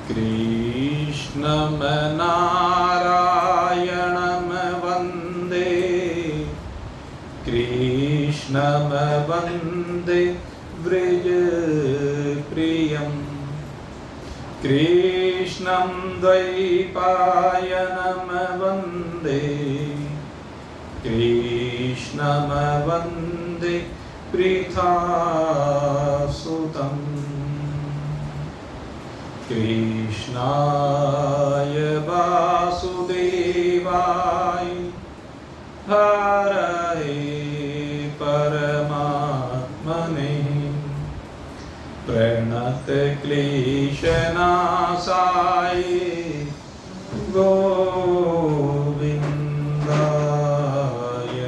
कृष्णं नारायणं वन्दे कृष्णं वन्दे व्रजप्रियं कृष्णं द्वैपायनं वन्दे कृष्णं वन्दे पृथासुतं कृष्णाय वासुदेवाय हरये परमात्मने प्रणतक्लेशनाशाय गोविन्दाय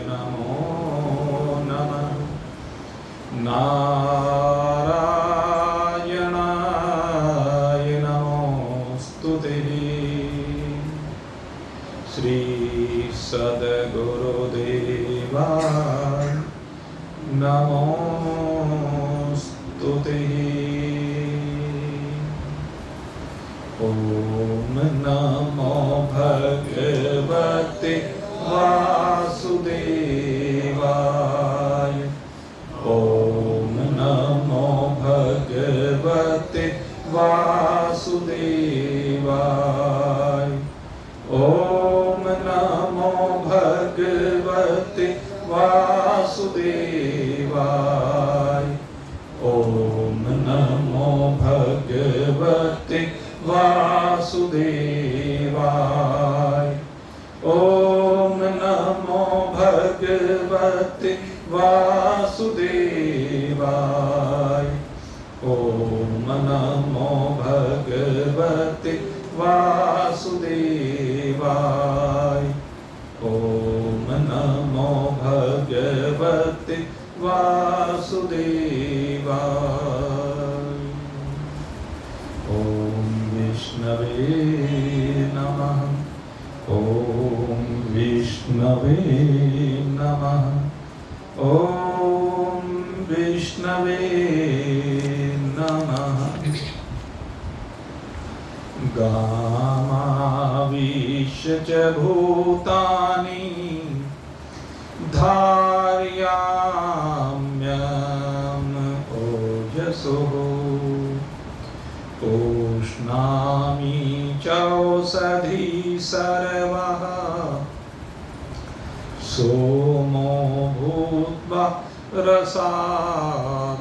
नमो नमः। नारायणाय नमोस्तुते। श्री सद्गुरुदेवाय नमोस्तुते। ॐ नमो भगवते वासुदेवाय। ॐ नमो भगवते वासुदेवाय। ॐ नमो भगवते वासुदेवाय। ॐ नमो भगवते वासुदेवाय। ॐ नमो भगवते वासुदेवाय। ॐ नमो भगवते वासुदेवाय। ॐ नमो भगवते वासुदेवाय। ॐ विष्णवे नमः। ॐ विष्णवे नमः। ॐ विष्णवे नमः। गामाविश्य च भूतानि धारयाम्यहम् ओजसः। पुष्णामि चौषधी सर्वः सोमो भूत्वा रसात्मकः।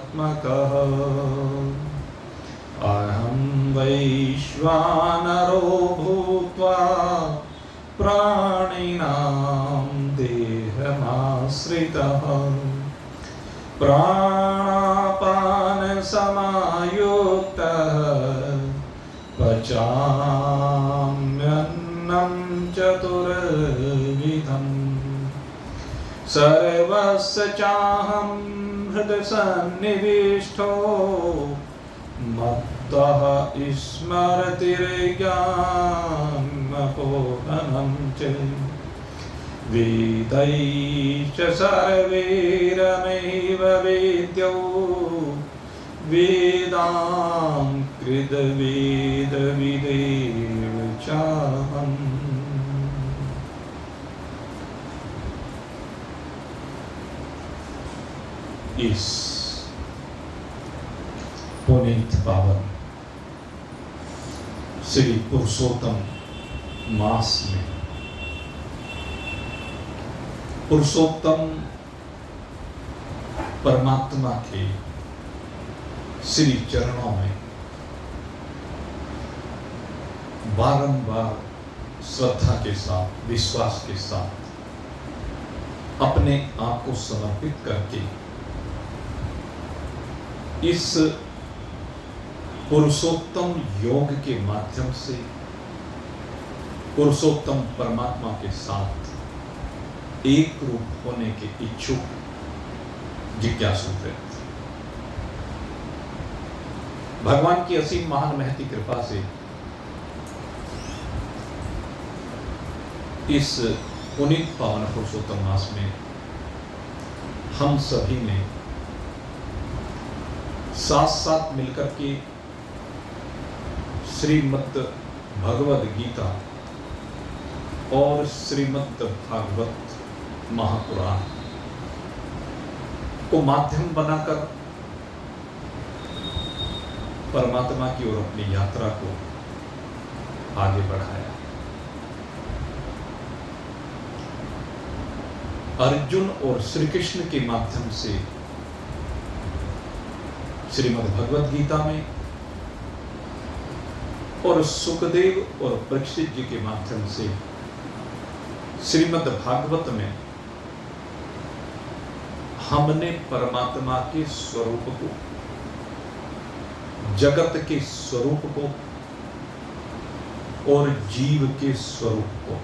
अहं वैश्वानरो भूत्वा प्राणिनां देहमाश्रितः। प्राणापानसमायुक्तः पचाम्यन्नं चतुर्विधम्। सर्वस्य चाहं हृदसन्निविष्टो मत्तः स्मृतिर्ज्ञानमपोहनं च। वेदैश्च सर्वैरमेव वेद्यो वेदाङ्कृतवेदविदेव चाहम्। इस पुनीत पावन श्री पुरुषोत्तम मास में पुरुषोत्तम परमात्मा के श्री चरणों में बारंबार श्रद्धा के साथ, विश्वास के साथ अपने आप को समर्पित करके इस पुरुषोत्तम योग के माध्यम से पुरुषोत्तम परमात्मा के साथ एक रूप होने के इच्छुक जिज्ञासु व्यक्ति भगवान की असीम महान महती कृपा से इस पुनीत पावन पुरुषोत्तम मास में हम सभी ने साथ साथ मिलकर के श्रीमद् भगवद गीता और श्रीमद् भागवत महापुराण को माध्यम बनाकर परमात्मा की ओर अपनी यात्रा को आगे बढ़ाया। अर्जुन और श्री कृष्ण के माध्यम से श्रीमद् भगवद गीता में और सुखदेव और परीक्षित जी के माध्यम से श्रीमद् भागवत में हमने परमात्मा के स्वरूप को, जगत के स्वरूप को और जीव के स्वरूप को,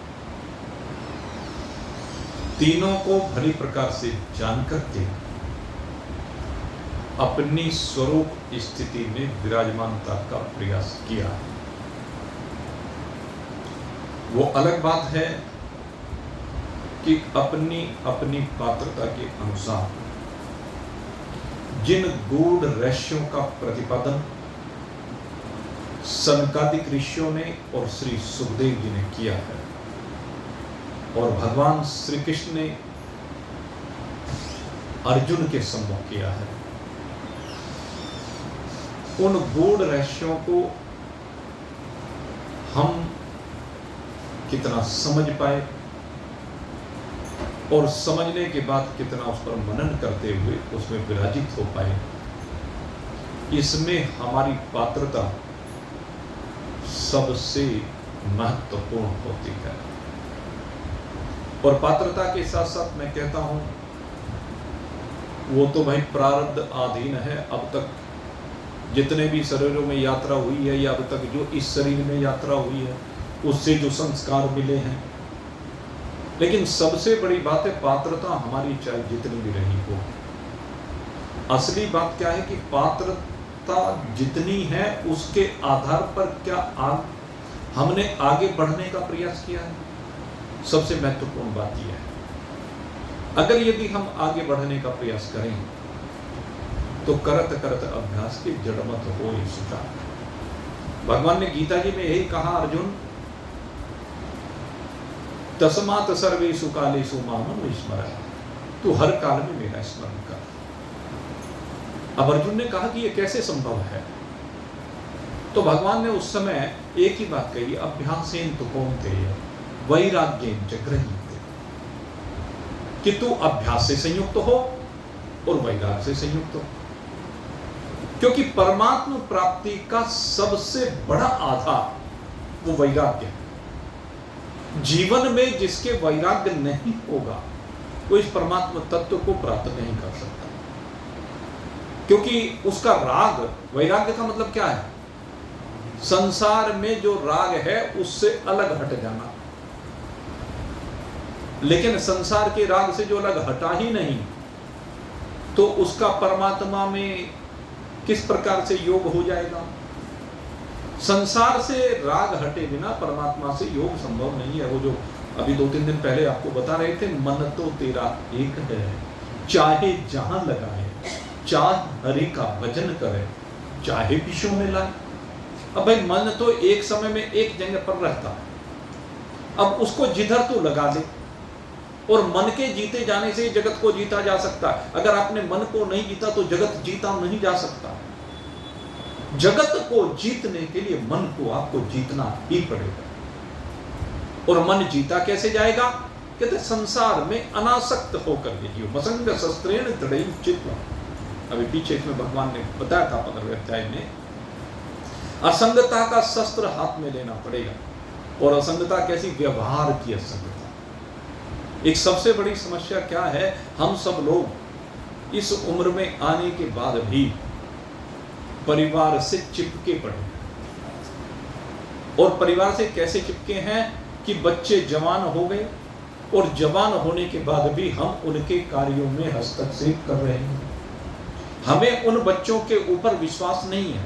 तीनों को भली प्रकार से जान करके अपनी स्वरूप स्थिति में विराजमानता का प्रयास किया। वो अलग बात है कि अपनी अपनी पात्रता के अनुसार जिन गूढ़ रहस्यों का प्रतिपादन सनकादिक ऋषियों ने और श्री सुखदेव जी ने किया है और भगवान श्री कृष्ण ने अर्जुन के सम्मुख किया है, उन गूढ़ रहस्यों को हम कितना समझ पाए और समझने के बाद कितना उस पर मनन करते हुए उसमें विराजित हो पाए, इसमें हमारी पात्रता सबसे महत्वपूर्ण होती है। और पात्रता के साथ साथ मैं कहता हूं वो तो भाई प्रारब्ध अधीन है। अब तक जितने भी शरीरों में यात्रा हुई है या अब तक जो इस शरीर में यात्रा हुई है उससे जो संस्कार मिले हैं, लेकिन सबसे बड़ी बात है पात्रता हमारी चाहे जितनी भी रही हो। असली बात क्या है कि पात्रता जितनी है उसके आधार पर क्या हमने आगे बढ़ने का प्रयास किया है। सबसे महत्वपूर्ण बात यह है, अगर यदि हम आगे बढ़ने का प्रयास करें तो करत करत अभ्यास की जड़मत हो सुचा। भगवान ने गीता जी में यही कहा, अर्जुन तस्मात् सर्वेषु कालेषु मामं विस्मर, तू हर काल में मेरा स्मरण कर। अब अर्जुन ने कहा कि यह कैसे संभव है, तो भगवान ने उस समय एक ही बात कही, अभ्यासेन तु कौन्तेय वैराग्येन च गृह्यते, कि तू अभ्यास से संयुक्त हो और वैराग्य से संयुक्त हो। क्योंकि परमात्मा प्राप्ति का सबसे बड़ा आधार वो वैराग्य है। जीवन में जिसके वैराग्य नहीं होगा वो इस परमात्मा तत्व को प्राप्त नहीं कर सकता, क्योंकि उसका राग, वैराग्य का मतलब क्या है, संसार में जो राग है उससे अलग हट जाना। लेकिन संसार के राग से जो अलग हटा ही नहीं तो उसका परमात्मा में किस प्रकार से योग हो जाएगा। संसार से राग हटे बिना परमात्मा से योग संभव नहीं है। वो जो अभी 2-3 दिन पहले आपको बता रहे थे, मन तो तेरा एक है, चाहे जहां लगाए, चाहे हरि का भजन करे, चाहे विश्व में लाए। अब भाई मन तो एक समय में एक जगह पर रहता है, अब उसको जिधर तो लगा ले, और मन के जीते जाने से जगत को जीता जा सकता है। अगर आपने मन को नहीं जीता तो जगत जीता नहीं जा सकता। जगत को जीतने के लिए मन को आपको जीतना ही पड़ेगा। और मन जीता कैसे जाएगा, कहते संसार में अनासक्त होकर के जियो, मसंग शस्त्रेण दृढ़ चित्त। अभी पीछे इसमें भगवान ने बताया था 15वें अध्याय में, असंगता का शस्त्र हाथ में लेना पड़ेगा। और असंगता कैसी, व्यवहार की असंगता। एक सबसे बड़ी समस्या क्या है, हम सब लोग इस उम्र में आने के बाद भी परिवार से चिपके पड़े, और परिवार से कैसे चिपके हैं कि बच्चे जवान हो गए और जवान होने के बाद भी हम उनके कार्यों में हस्तक्षेप कर रहे हैं। हमें उन बच्चों के ऊपर विश्वास नहीं है।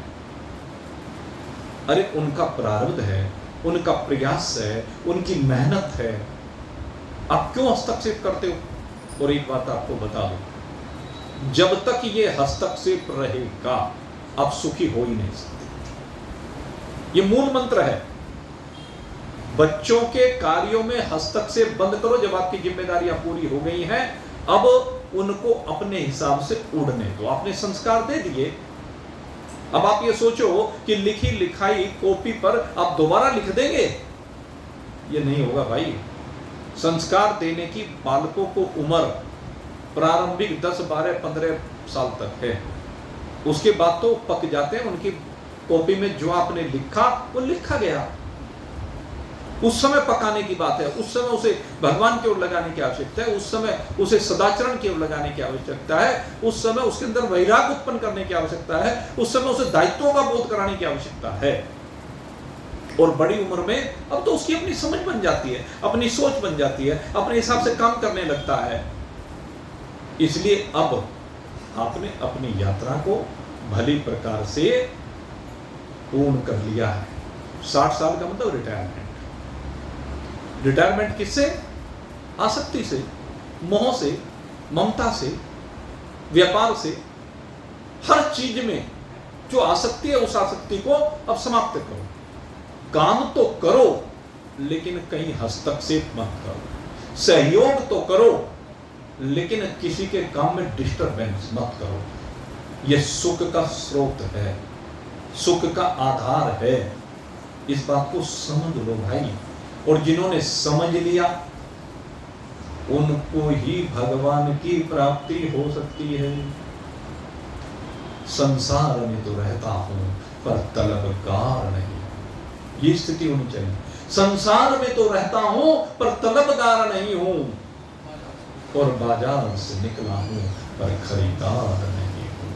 अरे उनका प्रारब्ध है, उनका प्रयास है, उनकी मेहनत है, आप क्यों हस्तक्षेप करते हो। और एक बात आपको बता दो, जब तक ये हस्तक्षेप रहेगा आप सुखी हो ही नहीं सकते। ये मूल मंत्र है। बच्चों के कार्यों में हस्तक्षेप बंद करो। जब आपकी जिम्मेदारियां पूरी हो गई हैं, अब उनको अपने हिसाब से उड़ने दो। आपने संस्कार दे दिए, अब आप ये सोचो कि लिखी लिखाई कॉपी पर आप दोबारा लिख देंगे, ये नहीं होगा भाई। संस्कार देने की बालकों को उम्र प्रारंभिक 10, 12, 15 साल तक है। उसके बाद तो पक जाते हैं। उनकी कॉपी में जो आपने लिखा वो लिखा गया। उस समय पकाने की बात है। उस समय उसे भगवान की ओर लगाने की आवश्यकता है। उस समय उसे सदाचरण की ओर लगाने की आवश्यकता है। उस समय उसके अंदर वैराग्य उत्पन्न करने की आवश्यकता है। उस समय उसे दायित्वों का बोध कराने की आवश्यकता है। और बड़ी उम्र में अब तो उसकी अपनी समझ बन जाती है, अपनी सोच बन जाती है, अपने हिसाब से काम करने लगता है। इसलिए अब आपने अपनी यात्रा को भली प्रकार से पूर्ण कर लिया है। 60 साल का मतलब रिटायरमेंट। रिटायरमेंट किससे? आसक्ति से, मोह से, ममता से, व्यापार से। हर चीज में जो आसक्ति है उस आसक्ति को अब समाप्त करो। काम तो करो लेकिन कहीं हस्तक्षेप मत करो। सहयोग तो करो लेकिन किसी के काम में डिस्टरबेंस मत करो। यह सुख का स्रोत है, सुख का आधार है। इस बात को समझ लो भाई। और जिन्होंने समझ लिया उनको ही भगवान की प्राप्ति हो सकती है। संसार में तो रहता हूं पर तलबगार नहीं, ये स्थिति होनी चाहिए। संसार में तो रहता हूं पर तलबगार नहीं हूं, और बाजार से निकला हूं पर खरीदार नहीं हूं।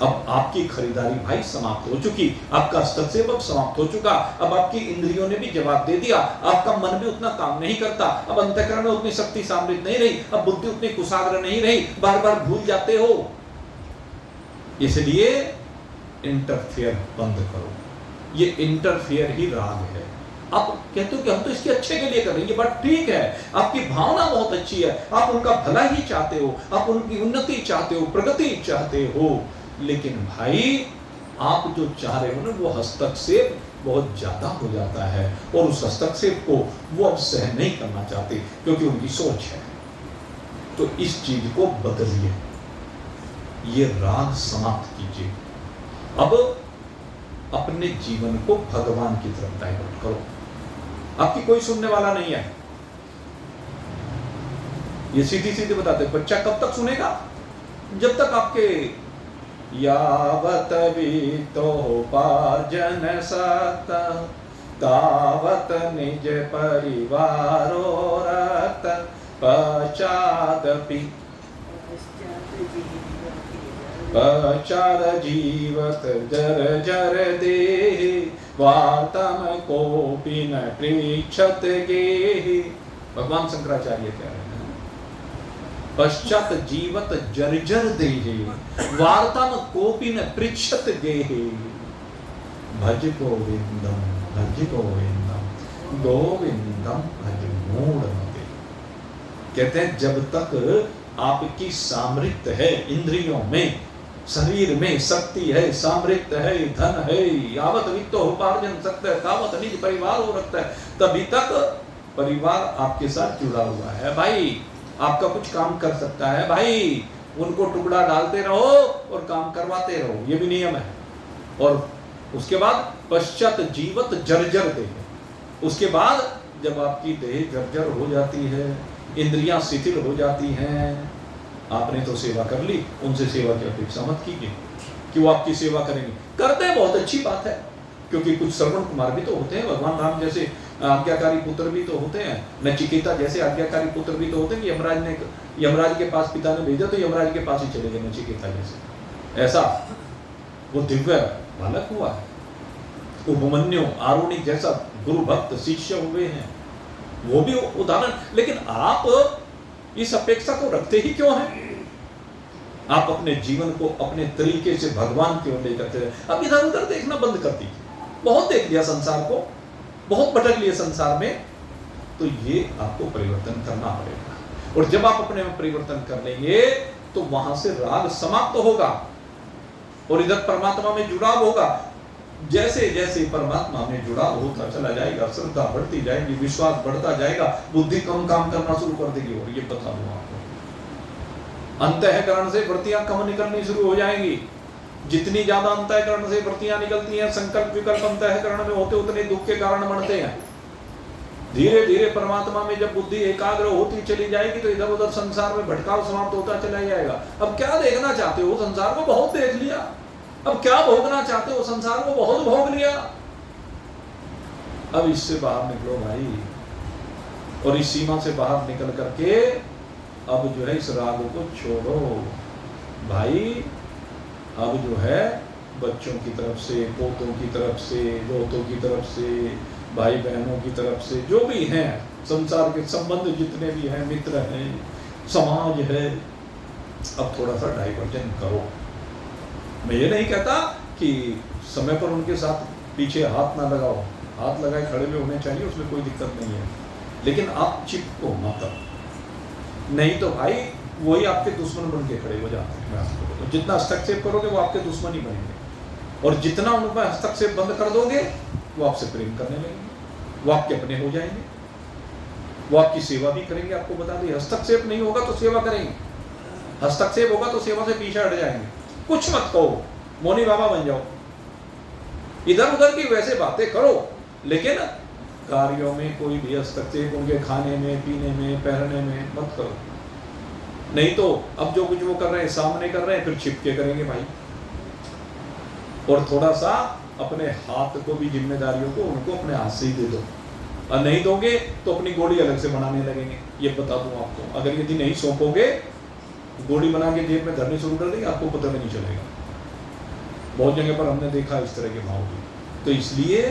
अब आपकी खरीदारी भाई समाप्त हो चुकी, आपका हस्तक्षेप अब समाप्त हो चुका। अब आपकी इंद्रियों ने भी जवाब दे दिया, आपका मन भी उतना काम नहीं करता। अब अंतःकरण में उतनी शक्ति सामृत नहीं रही, अब बुद्धि उतनी कुशाग्र नहीं रही, बार बार भूल जाते हो। इसलिए इंटरफेयर बंद करो। ये इंटरफेयर ही राग है। आप कहते हो कि हम तो इसके अच्छे के लिए कर रहे हैं, ये बात ठीक है, आपकी भावना बहुत अच्छी है, आप उनका भला ही चाहते हो, आप उनकी उन्नति चाहते हो, प्रगति चाहते हो। लेकिन भाई आप जो चाह रहे हो ना, वो हस्तक्षेप बहुत ज्यादा हो जाता है, और उस हस्तक्षेप को वो अब सहन नहीं करना चाहते क्योंकि उनकी सोच है। तो इस चीज को बदलिए, ये राग समाप्त कीजिए। अब अपने जीवन को भगवान की तरफ डाइवर्ट करो। आपकी कोई सुनने वाला नहीं है, ये सीधी सीधी बताते। बच्चा कब तक सुनेगा? जब तक आपके यावत वित्तोपार्जन सत तावत निज परिवारो रत पश्चादपि पश्चाद जीवत जर जर देहि वार्तम कोपि न पृच्छत गेहि। भगवान शंकराचार्य कह रहे हैं, पश्चात जीवत जर्जर देहि वार्तम कोपि न पृच्छत गेहि। भज गोविंदम भज गोविंदम गोविंदम भज मूढ़मते। कहते हैं जब तक आपकी सामर्थ्य है, इंद्रियों में, शरीर में शक्ति है, सामर्थ्य है, धन है, यावत वित्तोपार्जन सकता है तावत निज परिवार हो रखता है, तभी तक परिवार आपके साथ जुड़ा हुआ है। भाई आपका कुछ काम कर सकता है, भाई उनको टुकड़ा डालते रहो और काम करवाते रहो, ये भी नियम है। और उसके बाद पश्चात जीवत जर्जर देह। उसके बाद जब आपकी देह जर्जर हो जाती है, इंद्रियां शिथिल हो जाती हैं, आपने तो सेवा कर ली, उनसे सेवा की अपेक्षा मत कीजिए कि वो आपकी सेवा करेंगे। करते हैं, बहुत अच्छी बात है, क्योंकि कुछ श्रवण कुमार भी तो होते हैं, भगवान राम जैसे आज्ञाकारी पुत्र भी तो होते हैं, नचिकेता जैसे आज्ञाकारी पुत्र भी तो होते हैं। यमराज के पास पिता ने भेजा तो यमराज के पास ही चले गए, नचिकेता जैसे। ऐसा वो दिव्य बालक हुआ है। उपमन्यु आरुणि जैसा गुरु भक्त शिष्य हुए हैं, वो भी उदाहरण। लेकिन आप इस अपेक्षा को रखते ही क्यों हैं? आप अपने जीवन को अपने तरीके से भगवान की ओर लेकर चले। अब इधर उधर देखना बंद कर दीजिए। बहुत देख लिया संसार को, बहुत भटक लिए संसार में, तो ये आपको परिवर्तन करना पड़ेगा। और जब आप अपने में परिवर्तन कर लेंगे तो वहां से राग समाप्त होगा और इधर परमात्मा में जुड़ाव होगा। जैसे जैसे परमात्मा में जुड़ाव होता चला जाएगा, श्रद्धा बढ़ती जाएगी, विश्वास बढ़ता जाएगा, बुद्धि कम काम करना शुरू कर देगी। और ये बता दूं आपको, अंतःकरण से वृत्तियां कम निकलनी शुरू हो जाएंगी। जितनी ज्यादा अंतःकरण से वृत्तियां निकलती हैं, संकल्प विकल्प अंतःकरण में होते उतने दुख के कारण बनते हैं। धीरे धीरे परमात्मा में जब बुद्धि एकाग्र होती चली जाएगी तो इधर उधर संसार में भटकाव समाप्त होता चला जाएगा। अब क्या देखना चाहते हो? संसार को बहुत देख लिया। अब क्या भोगना चाहते हो? संसार को बहुत भोग लिया। अब इससे बाहर निकलो भाई, और इस सीमा से बाहर निकल करके अब जो है इस राग को छोड़ो भाई। अब जो है बच्चों की तरफ से, पोतों की तरफ से, दोस्तों की तरफ से, भाई बहनों की तरफ से, जो भी हैं संसार के संबंध जितने भी हैं, मित्र हैं, समाज है, अब थोड़ा सा डाइवर्जन करो। मैं ये नहीं कहता कि समय पर उनके साथ पीछे हाथ ना लगाओ, हाथ लगाए खड़े में होने चाहिए, उसमें कोई दिक्कत नहीं है, लेकिन आप चिपको मत, नहीं तो भाई वही आपके दुश्मन बन के खड़े हो जाते हैं। मैं आपको तो जितना हस्तक्षेप करोगे वो आपके दुश्मन ही बनेंगे, और जितना उनका हस्तक्षेप बंद कर दोगे वो आपसे प्रेम करने लगेंगे, वो आपके अपने हो जाएंगे, वो आपकी सेवा भी करेंगे। आपको बता दें, हस्तक्षेप नहीं होगा तो सेवा करेंगे, हस्तक्षेप होगा तो सेवा से पीछे हट जाएंगे। कुछ मत कहो, मोनी बाबा बन जाओ, इधर उधर की वैसे बातें करो, लेकिन कार्यों में कोई भी हस्तक्षेप उनके खाने में, पीने में, पहनने में मत करो। नहीं तो अब जो कुछ वो कर रहे हैं सामने कर रहे हैं, फिर छिपके करेंगे भाई। और थोड़ा सा अपने हाथ को भी, जिम्मेदारियों को उनको अपने हाथ से ही दे दो, और नहीं दोगे तो अपनी गोली अलग से बनाने लगेंगे। ये बता दूं आपको, अगर यदि नहीं सौंपोगे, गोली बना के जेब में धरनी शुरू कर देंगे, आपको पता भी नहीं चलेगा। बहुत जगह पर हमने देखा इस तरह के भाव भी। तो इसलिए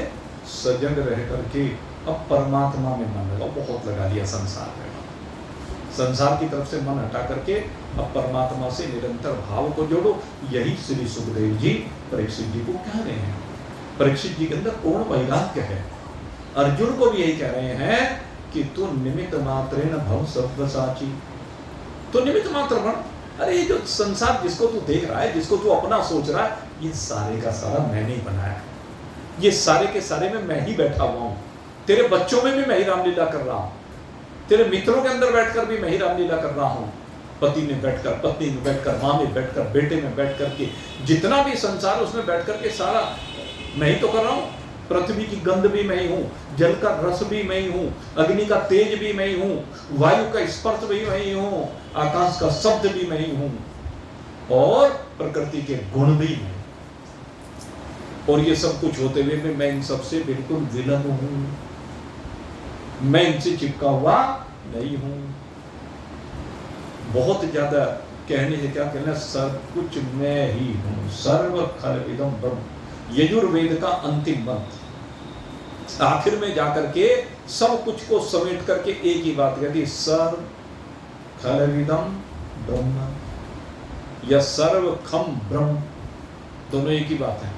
सजग रह करके अब परमात्मा में मन लगाओ। बहुत लगा लिया संसार में, संसार की तरफ से मन हटा करके अब परमात्मा से निरंतर भाव को जोड़ो। यही श्री सुखदेव जी परीक्षित जी को कह रहे हैं। परीक्षित जी के अंदर पूर्ण वैराग्य है। अर्जुन को भी यही कह रहे हैं कि तू निमित्त मात्रेण भव सव्यसाची, तो निमित्त मात्र बन। अरे ये जो संसार जिसको तू देख रहा है, जिसको तू अपना सोच रहा है, ये सारे का सारा मैंने ही बनाया। ये सारे के सारे में मैं ही बैठा हुआ हूँ। तेरे बच्चों में भी मैं ही रामलीला कर रहा हूँ, तेरे मित्रों के अंदर बैठकर भी मैं ही रामलीला कर रहा हूँ। पति में बैठकर, पत्नी में बैठकर, माँ में बैठकर, बेटे में बैठ करके, जितना भी संसार उसमें बैठ करके सारा मैं ही तो कर रहा हूँ। पृथ्वी की गंध भी मैं ही हूँ, जल का रस भी मैं ही हूँ, अग्नि का तेज भी मैं ही हूँ, वायु का स्पर्श भी मैं ही हूँ, आकाश का शब्द भी मैं ही हूँ, और प्रकृति के गुण भी मैं। और ये सब कुछ होते हुए भी मैं इन सबसे बिल्कुल विलग हूँ, मैं इनसे चिपका हुआ नहीं हूं। बहुत ज्यादा कहने से क्या कहना, सब कुछ मैं ही हूं। सर्व खल इदम ब्रह्म, यजुर्वेद का अंतिम मंत्र। आखिर में जाकर के सब कुछ को समेट करके एक ही बात कहती है, सर्व खल इदम ब्रह्म या सर्व खम ब्रह्म, दोनों एक ही बात है।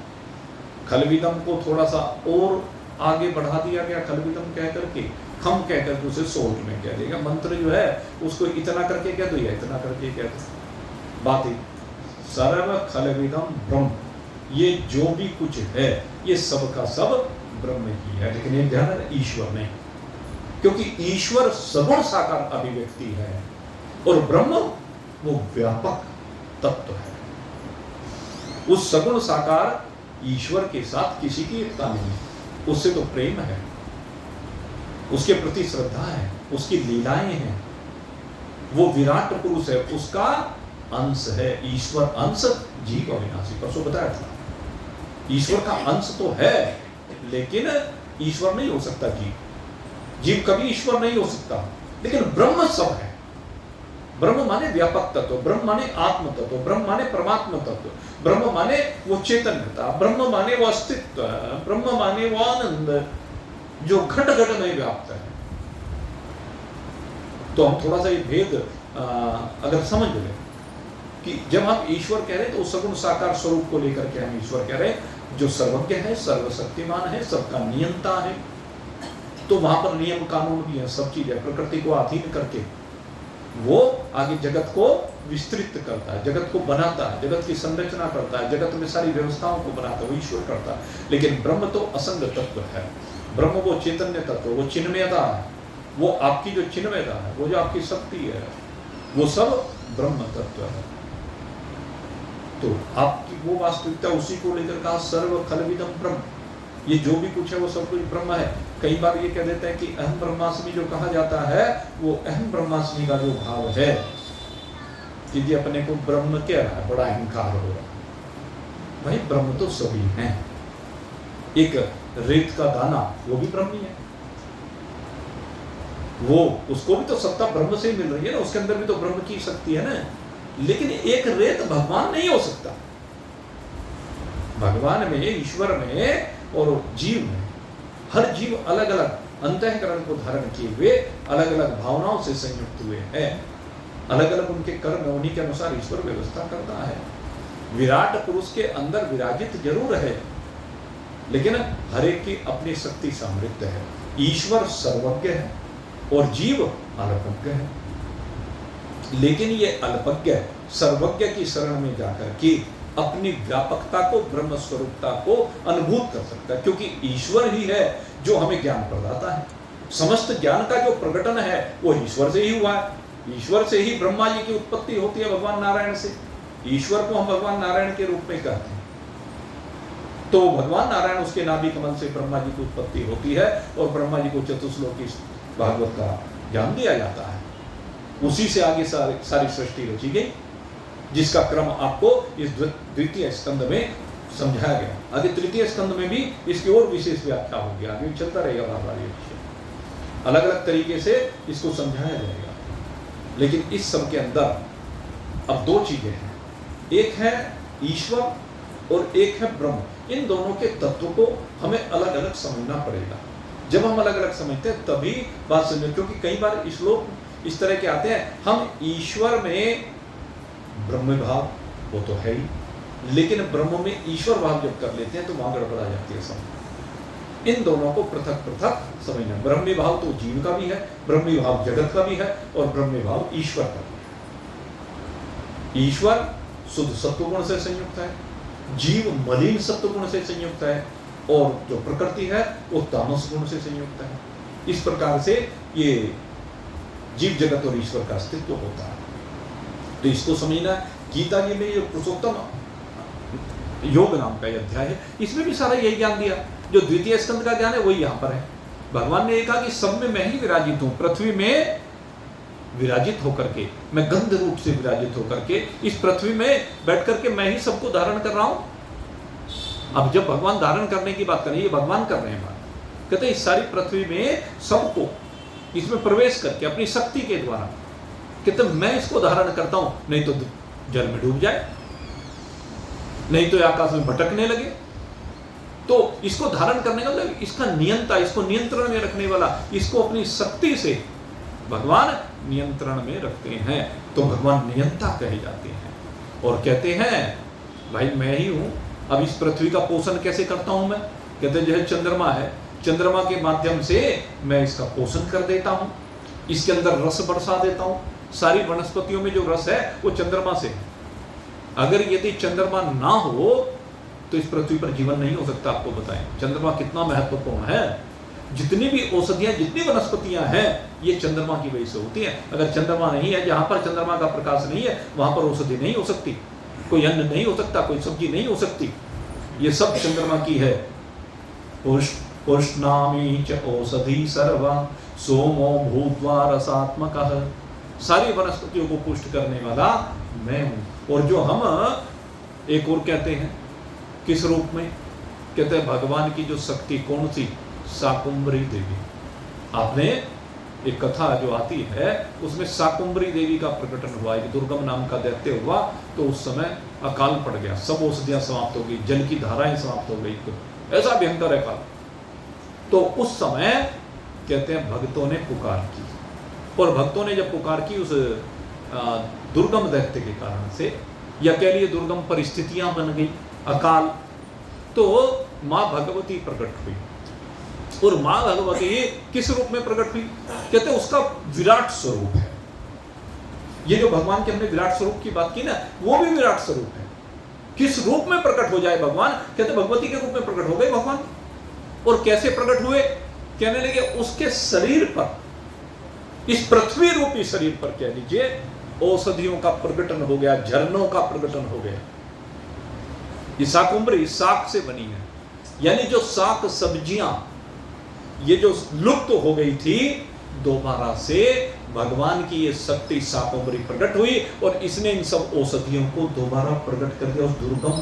खलविदम को थोड़ा सा और आगे बढ़ा दिया गया, खलविदम कह करके, खम कह करके उसे शॉर्ट में कह देगा। मंत्र जो है उसको इतना करके कह दो या इतना करके कह दो, बात ही। सर्व खलविदम ब्रह्म, ये जो भी कुछ है ये सब का सब ब्रह्म ही है। लेकिन ये ध्यान है ईश्वर नहीं, क्योंकि ईश्वर सगुण साकार अभिव्यक्ति है और ब्रह्म वो व्यापक तत्व है। उस सगुण साकार ईश्वर के साथ किसी की एकता नहीं, उससे तो प्रेम है, उसके प्रति श्रद्धा है, उसकी लीलाएं हैं, वो विराट पुरुष है, उसका अंश है। ईश्वर अंश जीव अविनाशी, परसों बताया था। ईश्वर का अंश तो है लेकिन ईश्वर नहीं हो सकता जीव, जीव कभी ईश्वर नहीं हो सकता। लेकिन ब्रह्म सब है। ब्रह्म माने व्यापक तत्व, ब्रह्म माने आत्म तत्व, ब्रह्म माने परमात्मा तत्व, ब्रह्म माने वो चेतनता, ब्रह्म माने वो अस्तित्व, ब्रह्म माने वो आनंद जो घट घट में व्याप्त है। तो हम थोड़ा सा ये भेद अगर समझ लें कि जब हम ईश्वर कह रहे हैं तो सगुण साकार स्वरूप को लेकर के हम ईश्वर कह रहे हैं, जो सर्वज्ञ है, सर्वशक्तिमान है, सबका नियंता है। तो वहां पर नियम कानून भी है, सब चीजें प्रकृति को अधीन करके वो आगे जगत को विस्तृत करता है, जगत को बनाता है, जगत की संरचना करता है, जगत में सारी व्यवस्थाओं को बनाता है, वो ईश्वर करता है। लेकिन ब्रह्म तो असंग तत्व है, ब्रह्म वो चैतन्य तत्व, वो चिन्मयता है, वो आपकी जो चिन्मयता है, वो जो आपकी शक्ति है, वो सब ब्रह्म तत्व है। तो आपकी वो वास्तविकता, उसी को लेकर कहा सर्व खलविदम ब्रह्म, ये जो भी कुछ है वो सब कुछ ब्रह्म है। कई बार ये कह देते हैं कि अहम ब्रह्मास्मि जो कहा जाता है, वो अहम ब्रह्मास्मि का जो भाव है कि ये अपने को ब्रह्म कह रहा है, बड़ा अहंकार हो रहा है। भाई ब्रह्म तो सभी हैं। एक रेत का दाना वो भी ब्रह्म ही है, वो उसको भी तो सत्ता ब्रह्म से ही मिल रही है ना, उसके अंदर भी तो ब्रह्म की शक्ति है ना। लेकिन एक रेत भगवान नहीं हो सकता। भगवान में, ईश्वर में और जीव में, हर जीव अलग अलग अंतःकरण को धारण किए हुए अलग अलग भावनाओं से संयुक्त हुए हैं। अलग अलग उनके कर्म, उन्हीं के अनुसार ईश्वर व्यवस्था करता है। विराट पुरुष के अंदर विराजित जरूर है, लेकिन हर एक की अपनी शक्ति सामर्थ्य है। ईश्वर सर्वज्ञ है और जीव अल्पज्ञ है। लेकिन ये अल्पज्ञ सर्वज्ञ की शरण में जाकर के अपनी व्यापकता को, ब्रह्म स्वरूपता को अनुभूत कर सकता है, क्योंकि ईश्वर ही है जो हमें ज्ञान प्रदाता है। समस्त ज्ञान का जो प्रकटन है वो ईश्वर से ही हुआ है। ईश्वर से ही ब्रह्मा जी की उत्पत्ति होती है, भगवान नारायण से। ईश्वर को हम भगवान नारायण के रूप में कहते हैं। तो भगवान नारायण, उसके नाभि कमल से ब्रह्मा जी की उत्पत्ति होती है और ब्रह्मा जी को चतुश्लोकी भागवत का ज्ञान दिया जाता है। उसी से आगे सारी सृष्टि रची गई, जिसका क्रम आपको इस द्वितीय स्कंद में समझाया गया। आगे तृतीय स्कंद में भी इसकी और विशेष व्याख्या होगी, आगे चलता रहेगा बार-बार ये विषय, अलग अलग तरीके से इसको समझाया जाएगा। लेकिन इस सब के अंदर अब दो चीजें हैं, एक है ईश्वर और एक है ब्रह्म। इन दोनों के तत्व को हमें अलग अलग समझना पड़ेगा। जब हम अलग अलग समझते हैं तभी बात समझे, क्योंकि कई बार श्लोक इस तरह के आते हैं, हम ईश्वर में ब्रह्म भाव वो तो है ही, लेकिन ब्रह्म में ईश्वर भाव जब कर लेते हैं तो वहां गड़बड़ा जाती है समझ। इन दोनों को पृथक पृथक समझना। ब्रह्मी भाव तो जीव का भी है, ब्रह्मी भाव जगत का भी है और ब्रह्मी भाव ईश्वर का भी है। ईश्वर शुद्ध सत्वगुण से संयुक्त है, जीव मलिन सत्वगुण से संयुक्त है और जो प्रकृति है वो तामस गुण से संयुक्त है। इस प्रकार से ये जीव जगत और ईश्वर का अस्तित्व होता है। तो इसको समझना। गीता जी में ये पुरुषोत्तम योग नाम का अध्याय है, इसमें भी सारा यही ज्ञान दिया। जो द्वितीय स्कंद का ज्ञान है वही यहाँ पर है। भगवान ने ये कहा कि सब में मैं ही विराजित हूँ, पृथ्वी में विराजित होकर के, मैं गंध रूप से विराजित होकर के इस पृथ्वी में बैठ करके मैं ही सबको धारण कर रहा हूँ। अब जब भगवान धारण करने की बात करें, ये भगवान कर रहे हैं बात, कहते हैं इस सारी पृथ्वी में सबको इसमें प्रवेश करके अपनी शक्ति के द्वारा, कहते मैं इसको धारण करता हूं, नहीं तो जल में डूब जाए, नहीं तो आकाश में भटकने लगे। तो इसको धारण करने का मतलब इसका नियंता, इसको नियंत्रण में रखने वाला, इसको अपनी शक्ति से भगवान नियंत्रण में रखते हैं। तो भगवान नियंता कहे जाते हैं और कहते हैं भाई मैं ही हूं। अब इस पृथ्वी का पोषण कैसे करता हूं मैं? कहते जो है चंद्रमा है, चंद्रमा के माध्यम से मैं इसका पोषण कर देता हूं, इसके अंदर रस बरसा देता हूं। सारी वनस्पतियों में जो रस है वो चंद्रमा से है। अगर यदि चंद्रमा ना हो तो इस पृथ्वी पर जीवन नहीं हो सकता। आपको बताएं चंद्रमा कितना महत्वपूर्ण है। जितनी भी औषधियां, जितनी वनस्पतियां हैं, ये चंद्रमा की वजह से होती हैं। अगर चंद्रमा नहीं है, जहां पर चंद्रमा का प्रकाश नहीं है, वहां पर औषधि नहीं हो सकती, कोई अन्न नहीं हो सकता, कोई सब्जी नहीं हो सकती। ये सब चंद्रमा की है। पुष्णामि च औषधि सर्वा सोमो भूत्वा रसात्मकः। सारी वनस्पतियों को पुष्ट करने वाला मैं हूं। और जो हम एक और कहते हैं किस रूप में, कहते हैं भगवान की जो शक्ति कौन सी, शाकुंभरी देवी। आपने एक कथा जो आती है उसमें शाकुंभरी देवी का प्रकटन हुआ। एक दुर्गम नाम का दैत्य हुआ तो उस समय अकाल पड़ गया, सब औषधियां समाप्त हो गई, जल की धाराएं समाप्त हो गई, तो ऐसा भयंकर अकाल। तो उस समय कहते हैं भक्तों ने पुकार की, और भक्तों ने जब पुकार की उस दुर्गम दैत्य के कारण से, या कह लिए दुर्गम परिस्थितियां बन गई, अकाल, तो मां भगवती प्रकट हुई। और मां भगवती किस रूप में प्रकट हुई? कहते उसका विराट स्वरूप है। ये जो भगवान के हमने विराट स्वरूप की बात की ना, वो भी विराट स्वरूप है। किस रूप में प्रकट हो जाए भगवान, कहते भगवती के रूप में प्रकट हो गए भगवान। और कैसे प्रकट हुए, कहने लगे उसके शरीर पर, इस पृथ्वी रूपी शरीर पर कह लीजिए, औषधियों का प्रकटन हो गया, झरनों का प्रकटन हो गया। ये शाकुंभरी शाक से बनी है, यानी जो शाक सब्जियां ये जो लुप्त हो गई थी, दोबारा से भगवान की ये शक्ति शाकुंभरी प्रकट हुई और इसने इन सब औषधियों को दोबारा प्रकट कर दिया, उस दुर्गम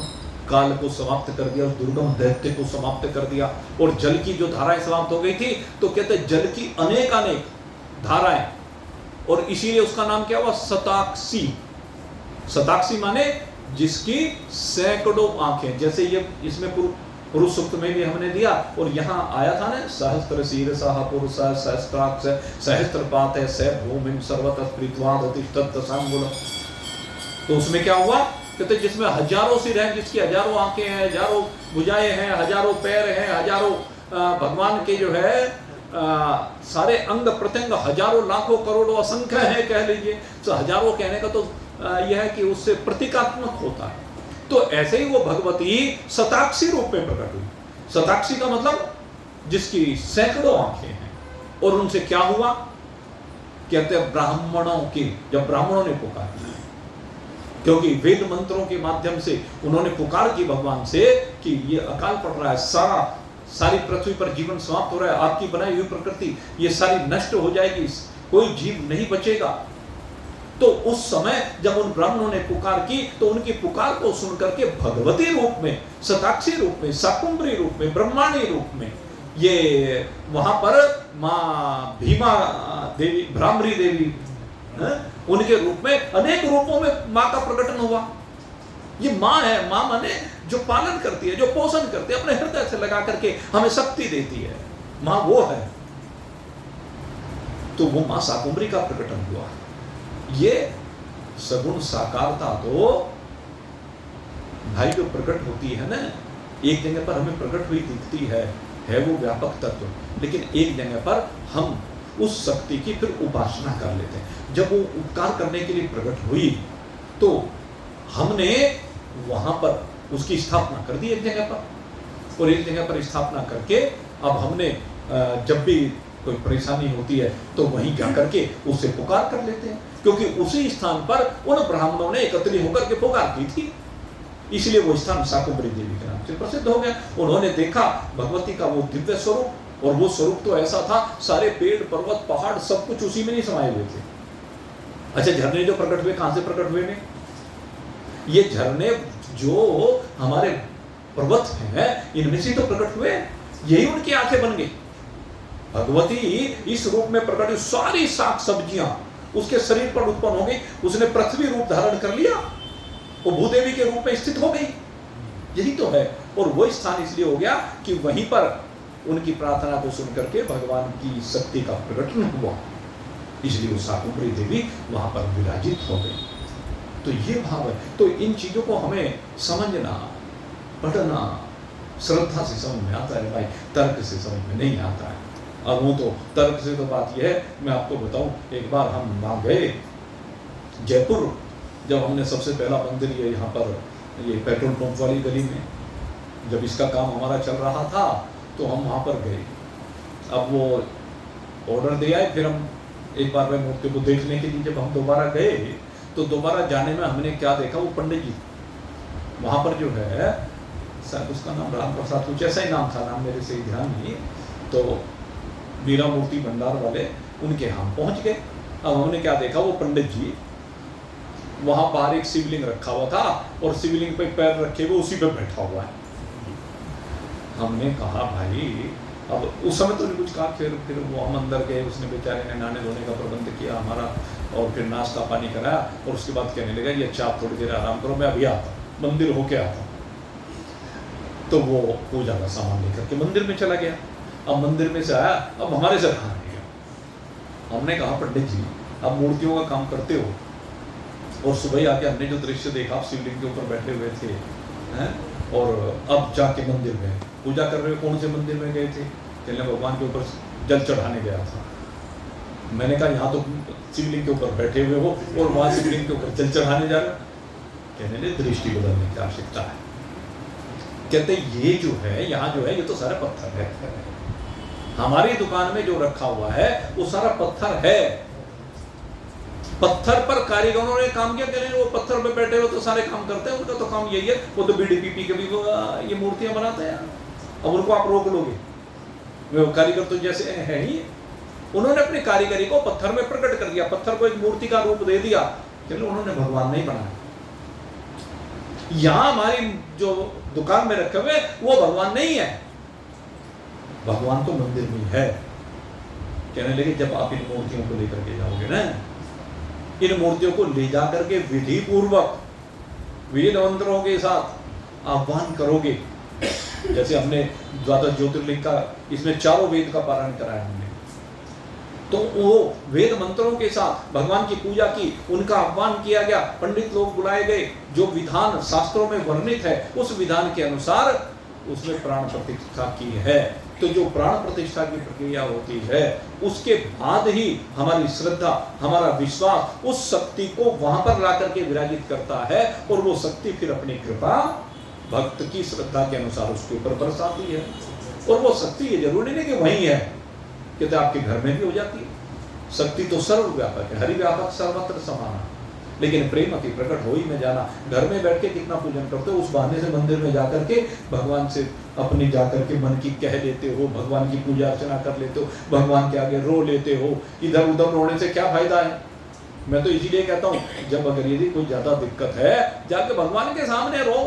काल को समाप्त कर दिया, उस दुर्गम दैत्य को समाप्त कर दिया। और जल की जो धाराएं समाप्त हो गई थी, तो कहते जल की अनेक अनेक धाराएं, और इसीलिए उसका नाम क्या हुआ, शताक्षी। शताक्षी माने जिसकी सैकड़ों आंखें, जैसे ये इसमें पुरुष सूक्त में भी हमने दिया, और यहाँ आया था ना, सहस्त्र शीर्षः पुरुषः सहस्त्राक्ष सहस्त्रपात है स भूमिं सर्वतः स्पृत्वाद अतिष्ठत् दशांगुल। तो उसमें क्या हुआ, कहते जिसमें हजारों सिर हैं, जिसकी हजारों आंखें हैं, हजारों भुजाएं हैं, हजारों पैर हैं, हजारों भगवान के जो है सारे अंग प्रत्यंग हजारों लाखों करोड़ों असंख्य है कह लीजिए। तो हजारों कहने का तो यह है कि उससे प्रतीकात्मक होता है। तो ऐसे ही वो भगवती शताक्षी रूप में प्रकट हुई। शताक्षी का मतलब जिसकी सैकड़ों आंखें हैं। और उनसे क्या हुआ, कहते हैं ब्राह्मणों की, जब ब्राह्मणों ने पुकार, क्योंकि वेद मंत्रों के माध्यम से उन्होंने पुकार की भगवान से कि ये अकाल पड़ रहा है, सारी पृथ्वी पर जीवन समाप्त हो रहा है, आपकी बनाई हुई प्रकृति ये सारी नष्ट हो जाएगी, कोई जीव नहीं बचेगा। तो उस समय जब उन ब्राह्मणों ने पुकार की, तो उनकी पुकार को सुनकर के भगवती रूप में, शताक्षी रूप में, शाकुंभरी रूप में, ब्रह्माणी रूप में, ये वहां पर माँ भीमा देवी, भ्रामरी देवी, उनके रूप में अनेक रूपों में माँ का प्रकटन हुआ। ये माँ है, माँ माने जो पालन करती है, जो पोषण करती है, अपने हृदय से लगा करके हमें शक्ति देती है, माँ वो है। तो वो माँ शाकुंभरी का प्रकटन हुआ। ये सगुण साकारता तो भाई जो प्रकट होती है ना, एक जगह पर हमें प्रकट हुई दिखती है वो व्यापक तत्व, लेकिन एक जगह पर हम उस शक्ति की फिर उपासना कर लेते हैं। जब वो उपकार करने के लिए प्रकट हुई, तो हमने वहां पर उसकी स्थापना कर दी एक जगह पर, और एक जगह पर स्थापना करके अब हमने जब भी कोई परेशानी होती है तो वहीं जा करके उससे पुकार कर लेते हैं, क्योंकि उसी स्थान पर उन ब्राह्मणों ने एकत्रित होकर के पुकार की थी, इसलिए वो स्थान शाकुंभरी देवी के नाम से प्रसिद्ध हो गया। उन्होंने देखा भगवती का वो दिव्य स्वरूप, और वो स्वरूप तो ऐसा था, सारे पेड़ पर्वत पहाड़ सब कुछ उसी में नहीं समाये हुए थे। अच्छा, झरने जो प्रकट हुए कहां से प्रकट हुए ने? ये झरने जो हमारे पर्वत हैं इनमें से तो प्रकट हुए, यही उनकी आंखें बन गई। भगवती इस रूप में प्रकट हुई, सारी साग सब्जियां उसके शरीर पर उत्पन्न हो गई, उसने पृथ्वी रूप धारण कर लिया, वो भूदेवी के रूप में स्थित हो गई। यही तो है। और वो स्थान इसलिए हो गया कि वहीं पर उनकी प्रार्थना को सुन करके भगवान की शक्ति का प्रकटन हुआ, इसलिए वो शाकुंभरी देवी वहां पर विराजित हो गई। तो ये भाव है। तो इन चीजों को हमें समझना, पढ़ना, श्रद्धा से समझ में आता है भाई, तर्क से समझ में नहीं आता है। अब वो तो तर्क से तो बात यह है, मैं आपको बताऊं, एक बार हम वहाँ गए जयपुर, जब हमने सबसे पहला मंदिर ये यहाँ पर ये पेट्रोल पंप वाली गली में, जब इसका काम हमारा चल रहा था तो हम वहाँ पर गए। अब वो ऑर्डर दे आए, फिर हम एक बार वह मूर्ति को देखने के लिए जब हम दोबारा गए, तो दोबारा जाने में हमने क्या देखा, वो पंडित जी वहाँ पर जो है, शायद उसका नाम राम प्रसाद कुछ ऐसा ही नाम था, नाम मेरे से ध्यान नहीं, तो मीरा मूर्ति भंडार वाले, उनके हम पहुँच गए। अब हमने क्या देखा, वो पंडित जी वहाँ बाहर एक शिवलिंग रखा हुआ था, और शिवलिंग पे पैर रखे हुए उसी पे बैठा हुआ है। हमने कहा भाई, अब उस समय तो नहीं कुछ कहा, फिर वो हम अंदर गए, उसने बेचारे ने नहाने धोने का प्रबंध किया हमारा, और फिर नाश्ता पानी कराया, और उसके बाद कहने लगा ये अच्छा आप थोड़ी देर आराम करो, मैं अभी आता, मंदिर होके आता। तो वो पूजा का सामान लेकर के मंदिर में चला गया। अब मंदिर में से आया, अब हमारे से कहाँ गया। हमने कहा पंडित जी आप मूर्तियों का काम करते हो, और सुबह आके हमने जो दृश्य देखा, आप शिवलिंग के ऊपर बैठे हुए थे हैं, और अब जाके मंदिर में पूजा कर रहे हो, कौन से मंदिर में गए थे? कहने भगवान के ऊपर जल चढ़ाने गया था। मैंने कहा यहाँ तो शिवलिंग के ऊपर बैठे हुए हो और वहां शिवलिंग के ऊपर जल चढ़ाने जा रहे हो। कहने लगे दृष्टि बदलने की आवश्यकता है। कहते ये जो है यहाँ जो है ये तो सारा पत्थर है, हमारी दुकान में जो रखा हुआ है वो सारा पत्थर है। पत्थर पर कारीगरों ने काम किया, करें वो पत्थर पे बैठे हो तो सारे काम करते हैं, उनका तो काम यही है। वो तो बीडीपीपी के भी ये मूर्तियां बनाते हैं, अब उनको आप रोक लोगे? वो कारीगर तो जैसे है ही, उन्होंने अपनी कारीगरी को पत्थर में प्रकट कर दिया, पत्थर को एक मूर्ति का रूप दे दिया। चलो उन्होंने भगवान नहीं बनाया। यहां हमारी जो दुकान में रखे हुए वो भगवान नहीं है, भगवान तो मंदिर में है। कहने लगे जब आप इन मूर्तियों को लेकर के जाओगे ना, इन मूर्तियों को ले जाकर के विधि पूर्वक वेद मंत्रों के साथ आह्वान करोगे, जैसे हमने द्वादश ज्योतिर्लिंग का इसमें चारों वेद का पारायण कराया हमने, तो वो वेद मंत्रों के साथ भगवान की पूजा की, उनका आह्वान किया गया, पंडित लोग बुलाए गए, जो विधान शास्त्रों में वर्णित है उस विधान के अनुसार उसमें प्राण प्रतिष्ठा की है। तो जो प्राण प्रतिष्ठा की प्रक्रिया होती है उसके बाद ही हमारी श्रद्धा, हमारा विश्वास उस शक्ति को वहां पर ला करके विराजित करता है, और वो शक्ति फिर अपनी कृपा भक्त की श्रद्धा के अनुसार उसके ऊपर बरसाती है। और वो शक्ति ये जरूरी नहीं कि वही है, कहते आपके घर में भी हो जाती है। शक्ति तो सर्वव्यापक है, हरिव्यापक सर्वत्र समाना, लेकिन प्रेम अति प्रकट हो ही में जाना। घर में बैठ के कितना पूजन करते हो, उस बहाने से मंदिर में जाकर के भगवान से अपनी जाकर के मन की कह लेते हो, भगवान की पूजा अर्चना कर लेते हो, भगवान के आगे रो लेते हो। इधर उधर रोने से क्या फायदा है? मैं तो इसीलिए कहता हूँ, जब अगर यदि कोई ज्यादा दिक्कत है जाके भगवान के सामने रो,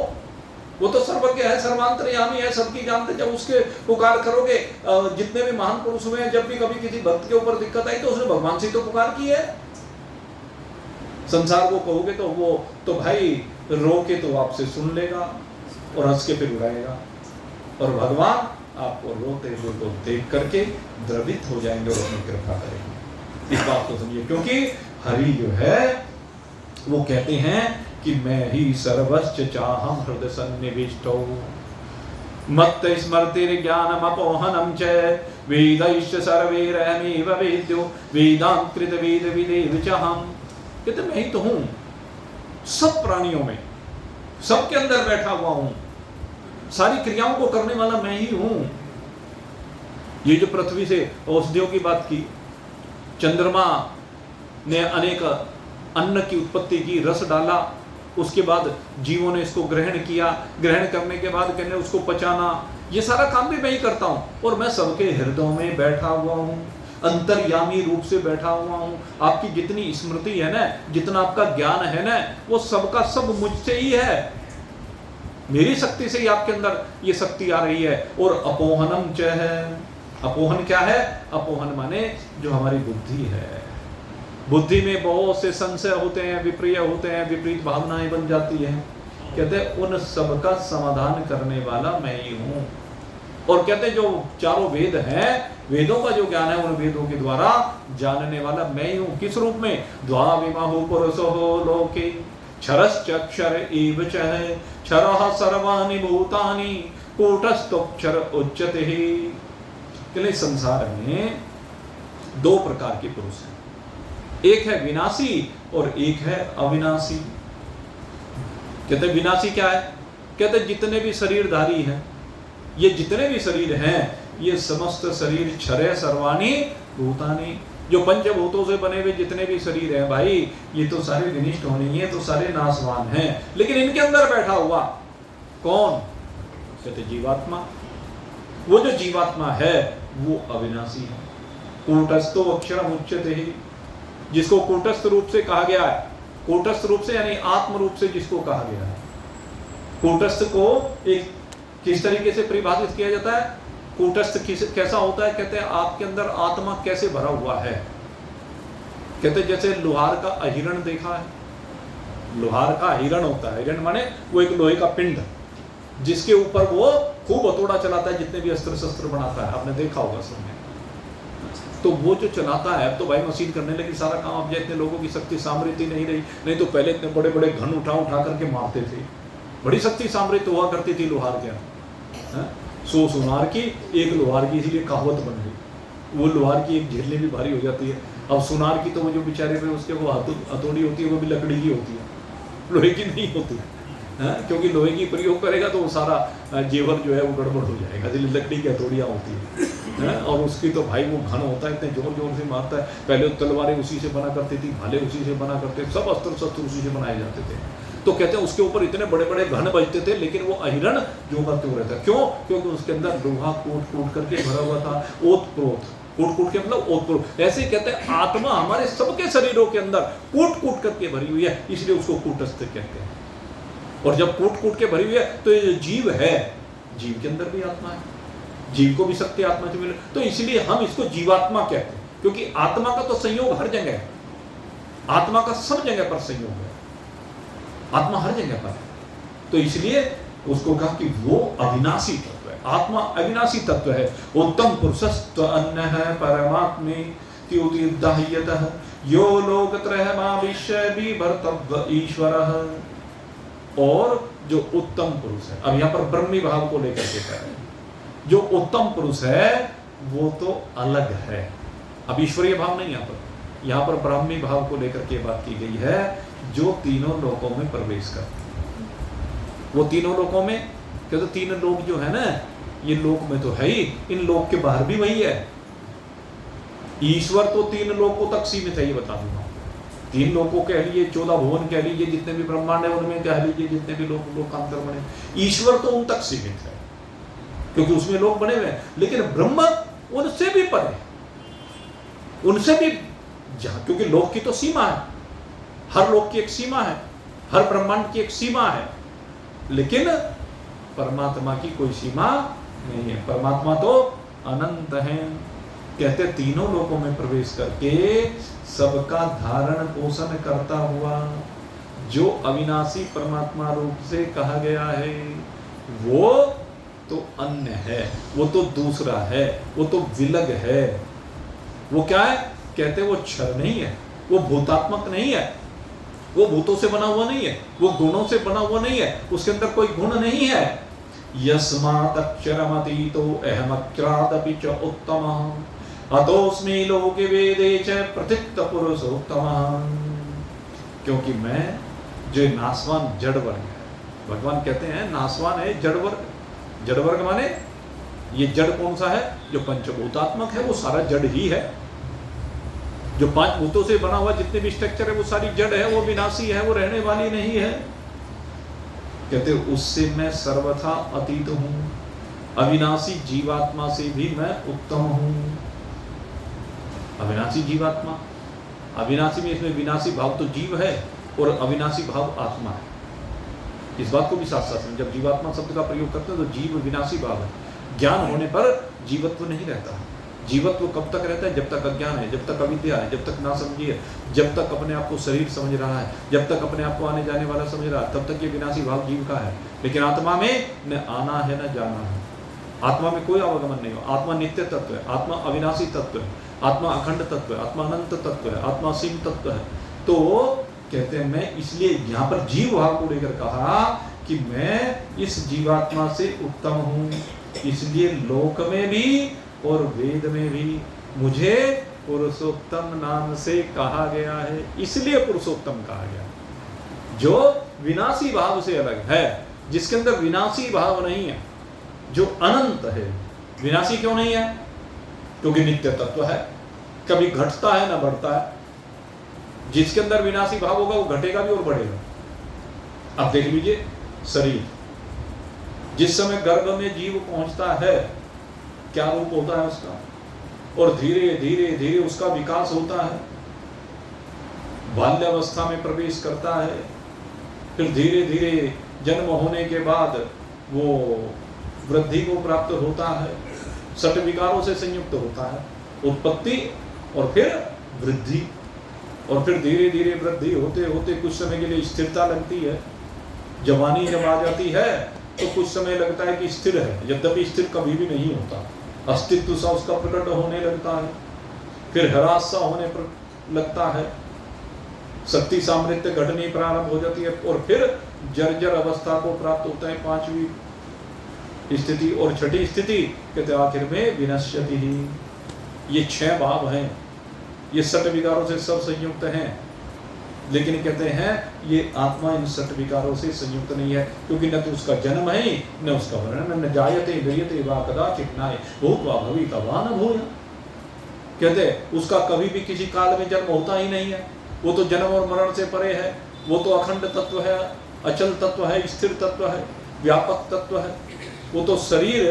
वो तो सर्वज्ञ है, सर्वांतर्यामी है, सबकी जानते। जब उसके पुकार करोगे, जितने भी महान पुरुष हुए हैं, जब भी कभी किसी भक्त के ऊपर दिक्कत आई तो उसने भगवान से तो पुकार की है। संसार को कहोगे तो वो तो भाई रो के तो आपसे सुन लेगा और हंस के फिर उड़ाएगा, और भगवान आपको रोते हुए को देख करके द्रवित हो जाएंगे और अपनी कृपा करेंगे। इस बात को समझिए, क्योंकि हरि जो है वो कहते हैं कि मैं ही सर्वस्व चाहम हृदय सन्निविष्टो मत्त स्मृतिर्ज्ञानम अपोहनम च वेदैश्च सर्वैरहमेव वेद्यो वेदांकृत वेद विदेव च हम। कहते मैं ही तो हूं सब प्राणियों में, सबके अंदर बैठा हुआ हूं, सारी क्रियाओं को करने वाला मैं ही हूं। ये जो पृथ्वी से औषधियों की बात की, चंद्रमा ने अनेक अन्न की उत्पत्ति की, रस डाला, उसके बाद जीवों ने इसको ग्रहण किया, ग्रहण करने के बाद कहने उसको पचाना, ये सारा काम भी मैं ही करता हूं। और मैं सबके हृदयों में बैठा हुआ हूं, अंतर्यामी रूप से बैठा हुआ हूं। आपकी जितनी स्मृति है ना, जितना आपका ज्ञान है ना, वो सबका सब मुझसे ही है, मेरी शक्ति से ही आपके अंदर ये शक्ति आ रही है। और अपोहनम च है, अपोहन क्या है? अपोहन माने जो हमारी बुद्धि है, बुद्धि में बहुत से संशय होते हैं, विप्रिय होते हैं, विपरीत भावनाएं बन जाती हैं। कहते हैं उन सब का समाधान करने वाला मैं ही हूं। और कहते हैं जो चारों वेद हैं, वेदों का जो ज्ञान है उन वेदों के द्वारा जानने वाला मैं ही हूं। किस रूप में? द्वाविमहो पुरुषो लोके क्षरश्चक्षर एव च क्षरः सर्वाणि भूतानि कूटस्थोक्षर उच्यते। कहते संसार में दो प्रकार के पुरुष हैं, एक है विनाशी और एक है अविनाशी। कहते विनाशी क्या है? कहते जितने भी शरीरधारी हैं, ये जितने भी शरीर हैं, ये समस्त शरीर क्षरे सर्वाणि भूतानि, जो पंचभूतों से बने हुए जितने भी शरीर हैं भाई, ये तो सारे विनिष्ट होने ही है, तो सारे नाशवान हैं। लेकिन इनके अंदर बैठा हुआ कौन? कहते जीवात्मा। वो जो जीवात्मा है वो अविनाशी है। कूटस्थो अक्षरम उच्यते, जिसको कूटस्थ रूप से कहा गया है, कूटस्थ रूप से यानी आत्म रूप से जिसको कहा गया है। कूटस्थ को एक किस तरीके से परिभाषित किया जाता है? कूटस्थ कैसा होता है? कहते हैं आपके अंदर आत्मा कैसे भरा हुआ है। कहते जैसे लोहार का अहिरण देखा है, लोहार का हिरण होता है, हिरण माने वो एक लोहे का पिंड जिसके ऊपर वो खूब हथौड़ा चलाता है, जितने भी अस्त्र शस्त्र बनाता है, आपने देखा होगा सबने। तो वो जो चलाता है, अब तो भाई मशीन करने लगी सारा काम, अब इतने लोगों की शक्ति सामर्थ्य नहीं रही, नहीं तो पहले इतने बड़े बड़े घन उठा करके मारते थे, बड़ी शक्ति सामर्थ्य हुआ करती थी लोहार के। 100 सोनार की 1 लोहार की, इसीलिए कहावत बन गई। वो लोहार की एक झिल्ली भी भारी हो जाती है। अब सुनार की तो वो जो बेचारे पे उसके वो हथौड़ी होती है वो भी लकड़ी की होती है, लोहे की नहीं होती है, क्योंकि लोहे की प्रयोग करेगा तो वो सारा जेवर जो है वो गड़बड़ हो जाएगा, इसलिए लकड़ी की हथौड़ियाँ होती है। और उसकी तो भाई वो घन होता है, इतने जोर जोर से मारता है। पहले तलवारें उसी से बना करती थी, भाले उसी से बना करते, सब अस्त्र शस्त्र उसी से बनाए जाते थे। तो कहते हैं उसके ऊपर इतने बड़े बड़े घन बजते थे, लेकिन वो अहिरण जो का त्यों रहता। क्यों? क्योंकि उसके अंदर लोहा कूट कूट करके भरा हुआ था, ओत प्रोत, कूट कूट के मतलब ओत प्रोत। ऐसे कहते हैं आत्मा हमारे सबके शरीरों के अंदर कूट कूट करके भरी हुई है, इसलिए उसको कूटस्थ कहते हैं। और जब कूट कूट के भरी हुई है तो ये जीव है, जीव के अंदर भी आत्मा है, जीव को भी शक्ति आत्मा से मिले, तो इसलिए हम इसको जीवात्मा कहते हैं। क्योंकि आत्मा का तो संयोग हर जगह है, आत्मा का सब जगह पर संयोग है, आत्मा हर जगह पर है। तो इसलिए उसको कहा कि वो अविनाशी तत्व है, आत्मा अविनाशी तत्व है। उत्तम पुरुषस्त्व अन्य है परमात्मे त्युतिर्दाह्यतः यो लोकत्रयमाविश्य बिभर्तव्य ईश्वरः। और जो उत्तम पुरुष है, अब यहाँ पर ब्रह्मी भाव को लेकर के कह रहे हैं, जो उत्तम पुरुष है वो तो अलग है। अब ईश्वरीय भाव नहीं, यहाँ पर ब्राह्मी भाव को लेकर के बात की गई है, जो तीनों लोकों में प्रवेश करते हैं। वो तीनों लोकों में, क्योंकि तीन लोक जो है ना, ये लोक में तो है ही, इन लोक के बाहर भी वही है। ईश्वर तो तीन लोकों तक सीमित है, ये बता दूंगा। तीन लोकों कह लीजिए, 14 भुवन कह लीजिए, जितने भी ब्रह्मांड है उनमें कह लीजिए, जितने भी लोकांतर बने, ईश्वर तो उन तक सीमित है क्योंकि उसमें लोक बने हुए हैं। लेकिन ब्रह्म उनसे भी परे, उनसे भी जहां, क्योंकि लोक की तो सीमा है, हर लोक की एक सीमा है, हर ब्रह्मांड की एक सीमा है, लेकिन परमात्मा की कोई सीमा नहीं है। परमात्मा तो अनंत है। कहते तीनों लोकों में प्रवेश करके सबका धारण पोषण करता हुआ जो अविनाशी परमात्मा रूप से कहा गया है, वो तो अन्य है, वो तो दूसरा है, वो तो विलग है। वो क्या है? कहते वो क्षर नहीं है, वो भूतात्मक नहीं है, वो भूतों से बना हुआ नहीं है, वो गुणों से बना हुआ नहीं है, उसके अंदर कोई गुण नहीं है। यस्मात् अक्षरमतीतो अहमक्षरादपि च उत्तमः अतोस्मि लोके वेदे च प्रतित पुरुषोत्तमः। क्योंकि मैं जो नासवान जड़ वर्ग है, भगवान कहते हैं नासवान है जड़ वर्ग। जड़ वर्ग माने ये जड़ कौन सा है? जो पंचभूतात्मक है, वो सारा जड़ ही है। जो पांच भूतों से बना हुआ जितने भी स्ट्रक्चर है वो सारी जड़ है, वो विनाशी है, वो रहने वाली नहीं है। कहते उससे मैं सर्वथा अतीत हूं, अविनाशी जीवात्मा से भी मैं उत्तम हूं। अविनाशी जीवात्मा, अविनाशी में इसमें विनाशी भाव तो जीव है और अविनाशी भाव आत्मा है। इस बात को भी साथ साथ में, जब जीवात्मा शब्द का प्रयोग करते हैं तो जीव विनाशी भाव है। ज्ञान होने पर जीवत्व नहीं रहता। जीवत्व कब तक रहता है? जब तक अज्ञान है, जब तक अविद्या है, जब तक ना समझी है, जब तक अपने आप को शरीर समझ रहा है, जब तक अपने आप को आने जाने वाला समझ रहा है, तब तक ये विनाशी भाव जीव का है। लेकिन आत्मा में न आना है न जाना है, आत्मा में कोई आवागमन नहीं हो। आत्मा नित्य तत्व है, आत्मा अविनाशी तत्व है, आत्मा अखंड तत्व है, आत्मा अनंत तत्व है, आत्मा असीम तत्व है। तो कहते हैं मैं इसलिए यहाँ पर जीव भाव को लेकर कहा कि मैं इस जीवात्मा से उत्तम हूँ, इसलिए लोक में भी और वेद में भी मुझे पुरुषोत्तम नाम से कहा गया है। इसलिए पुरुषोत्तम कहा गया, जो विनाशी भाव से अलग है, जिसके अंदर विनाशी भाव नहीं है, जो अनंत है। विनाशी क्यों नहीं है? क्योंकि नित्य तत्व है, कभी घटता है ना बढ़ता है। जिसके अंदर विनाशी भाव होगा वो घटेगा भी और बढ़ेगा। अब देख लीजिए शरीर, जिस समय गर्भ में जीव पहुंचता है क्या रूप होता है उसका, और धीरे धीरे धीरे उसका विकास होता है। बाल्यावस्था में प्रवेश करता है, फिर धीरे धीरे जन्म होने के बाद वो वृद्धि को प्राप्त होता है, सट विकारों से संयुक्त होता है, उत्पत्ति और फिर वृद्धि, और फिर धीरे धीरे वृद्धि होते होते कुछ समय के लिए स्थिरता लगती है। जवानी जब आ जाती है तो कुछ समय लगता है कि स्थिर है, यद्यपि स्थिर कभी भी नहीं होता। अस्तित्व सा उसका प्रकट होने लगता है, फिर ह्रास सा होने पर लगता है, शक्ति सामर्थ्य घटनी प्रारंभ हो जाती है, और फिर जर्जर अवस्था को प्राप्त होता है पांचवी स्थिति, और छठी स्थिति कहते आखिर में विनश्यति ही। ये 6 भाव हैं। ये सट विकारों से सब संयुक्त हैं, लेकिन कहते हैं ये आत्मा इन सट विकारों से संयुक्त नहीं है, क्योंकि न तो उसका जन्म है न उसका वर्णन, न जायते म्रियते वा कदाचित् नाय भूत्वा भविता वा न भूया। कहते उसका कभी भी किसी काल में जन्म होता ही नहीं है, वो तो जन्म और मरण से परे है, वो तो अखंड तत्व है, अचल तत्व है, स्थिर तत्व है, व्यापक तत्व है। वो तो शरीर